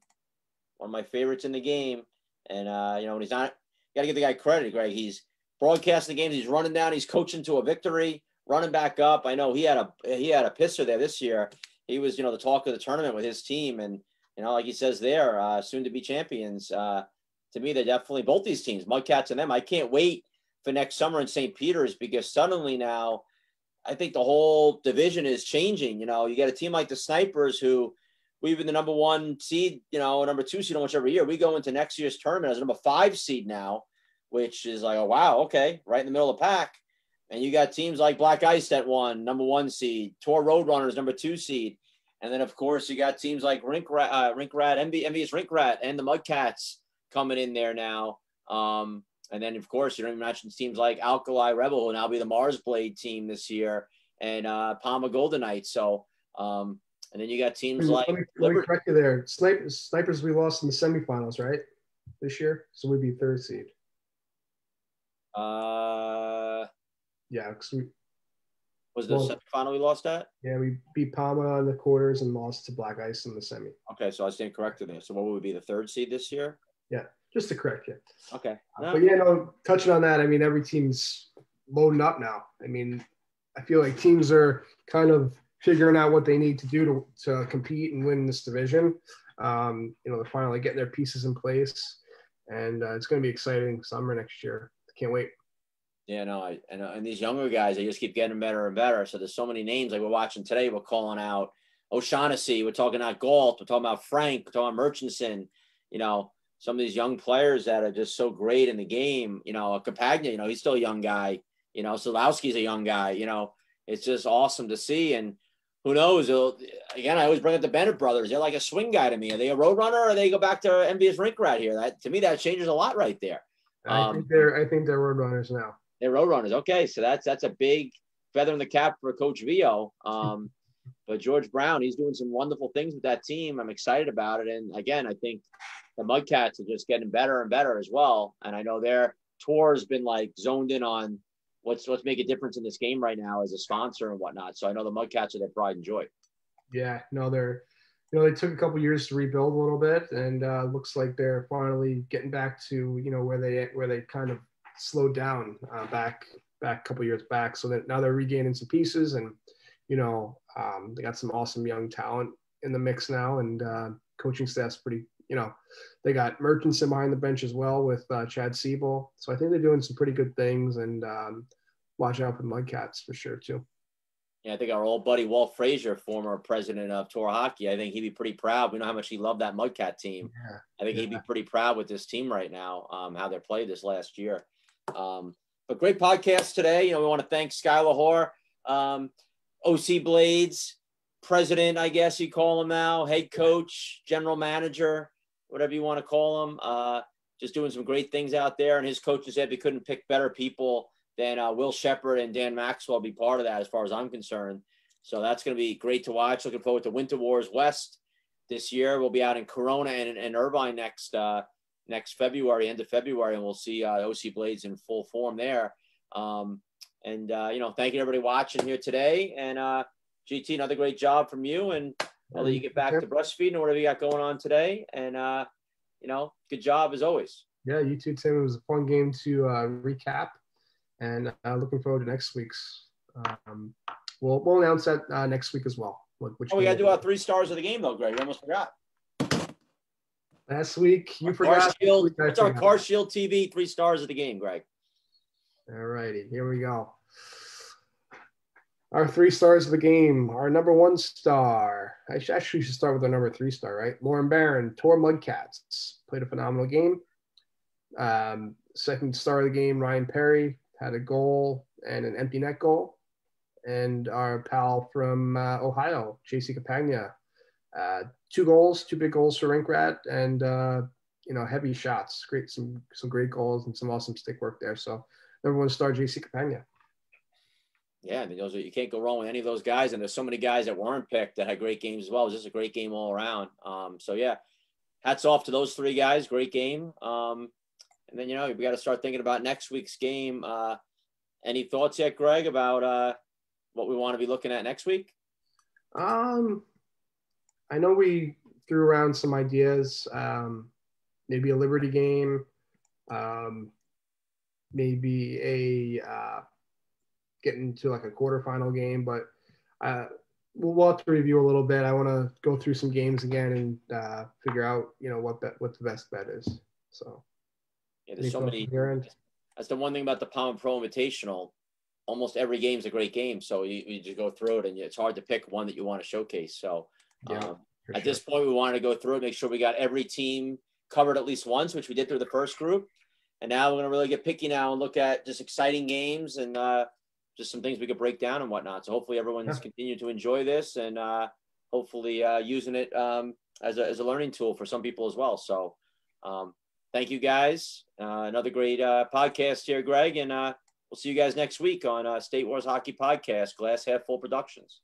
of my favorites in the game. And, when he's not, you got to give the guy credit, Greg. He's broadcasting the games. He's running down. He's coaching to a victory, running back up. I know he had a pisser there this year. He was, the talk of the tournament with his team. And, like he says there, soon to be champions. To me, they're definitely both these teams, Mudcats and them. I can't wait for next summer in St. Peter's because suddenly now I think the whole division is changing. You get a team like the Snipers who we've been the number 1 seed, number 2 seed almost every year. We go into next year's tournament as a number 5 seed now, which is like, oh, wow, okay, right in the middle of the pack. And you got teams like Black Ice that won, number 1 seed, Tor Roadrunners, number 2 seed. And then, of course, you got teams like Envious Rink and the Mudcats coming in there now. And then, of course, you don't even mention teams like Alkali Rebel, who will now be the Mars Blade team this year, and Palma Golden Knights. So, and then you got teams like let me correct you there. Snipers we lost in the semifinals, right? This year, so we'd be 3rd seed. Yeah, was the semifinal we lost at? Yeah, we beat Palma in the quarters and lost to Black Ice in the semi. Okay, so I stand corrected there. So what would be the 3rd seed this year? Yeah, just to correct you. Okay. But touching on that, every team's loading up now. I feel like teams are kind of figuring out what they need to do to compete and win this division. They're finally getting their pieces in place, and it's going to be exciting summer next year. Can't wait. Yeah, no, and these younger guys, they just keep getting better and better. So there's so many names like we're watching today. We're calling out O'Shaughnessy. We're talking about Galt. We're talking about Frank. We're talking about Murchison. Some of these young players that are just so great in the game. Capagna, he's still a young guy. Solowski's a young guy. It's just awesome to see. And who knows? Again, I always bring up the Bennett brothers. They're like a swing guy to me. Are they a road runner or they go back to Envious Rink here? That to me, that changes a lot right there. I think they're road runners now. They're road runners. Okay, so that's a big feather in the cap for Coach Vio. But George Brown, he's doing some wonderful things with that team. I'm excited about it. And again, I think the Mudcats are just getting better and better as well. And I know their tour has been like zoned in on let's make a difference in this game right now as a sponsor and whatnot. So I know the Mudcats are their pride and joy. Yeah, no, they took a couple years to rebuild a little bit, and looks like they're finally getting back to where they kind of slowed down back a couple years back. So that now they're regaining some pieces, and they got some awesome young talent in the mix now, and coaching staff's pretty. They got Murchison behind the bench as well with Chad Siebel. So I think they're doing some pretty good things, and watch out for the Mudcats for sure too. Yeah, I think our old buddy Walt Frazier, former president of Tour Hockey, I think he'd be pretty proud. We know how much he loved that Mudcat team. Yeah. I think he'd be pretty proud with this team right now, how they played this last year. But great podcast today. We want to thank Skylar Hoare, OC Blades, president, I guess you call him now, head coach, general manager, whatever you want to call him. Just doing some great things out there. And his coaches said we couldn't pick better people than Will Shepard and Dan Maxwell be part of that as far as I'm concerned. So that's going to be great to watch. Looking forward to Winter Wars West this year. We'll be out in Corona and Irvine next February, end of February, and we'll see OC Blades in full form there. Thank you everybody watching here today. And GT, another great job from you. And I'll let you get back to breastfeeding or whatever you got going on today. And, good job as always. Yeah, you too, Tim. It was a fun game to recap. And looking forward to next week's. We'll announce that next week as well. We got to do our 3 stars of the game, though, Greg. We almost forgot. Last week, you forgot. What's our Car Shield TV 3 stars of the game, Greg? All righty, here we go. Our 3 stars of the game. Our number 1 star. I should start with our number 3 star, right? Lauren Barron, Tour Mudcats. Played a phenomenal game. Second star of the game, Ryan Perry. Had a goal and an empty net goal. And our pal from Ohio, JC Capagna, 2 goals, 2 big goals for Rink Rat, and heavy shots. Some great goals and some awesome stick work there. So number 1 star, JC Capagna. Yeah, I mean, you can't go wrong with any of those guys. And there's so many guys that weren't picked that had great games as well. It was just a great game all around. Hats off to those 3 guys. Great game. And then, we got to start thinking about next week's game. Any thoughts yet, Greg, about what we want to be looking at next week? I know we threw around some ideas. Maybe a Liberty game. Maybe getting to like a quarterfinal game. But we'll have to review a little bit. I want to go through some games again and figure out, what the best bet is. So. Yeah, there's so many. That's the one thing about the PAMA Pro Invitational. Almost every game is a great game. So you just go through it, and it's hard to pick one that you want to showcase. So at this point, we wanted to go through it, make sure we got every team covered at least once, which we did through the first group. And now we're going to really get picky now and look at just exciting games and just some things we could break down and whatnot. So hopefully everyone's continued to enjoy this and hopefully using it as a learning tool for some people as well. So thank you guys. Another great podcast here, Greg. And we'll see you guys next week on State Wars Hockey Podcast, Glass Half Full Productions.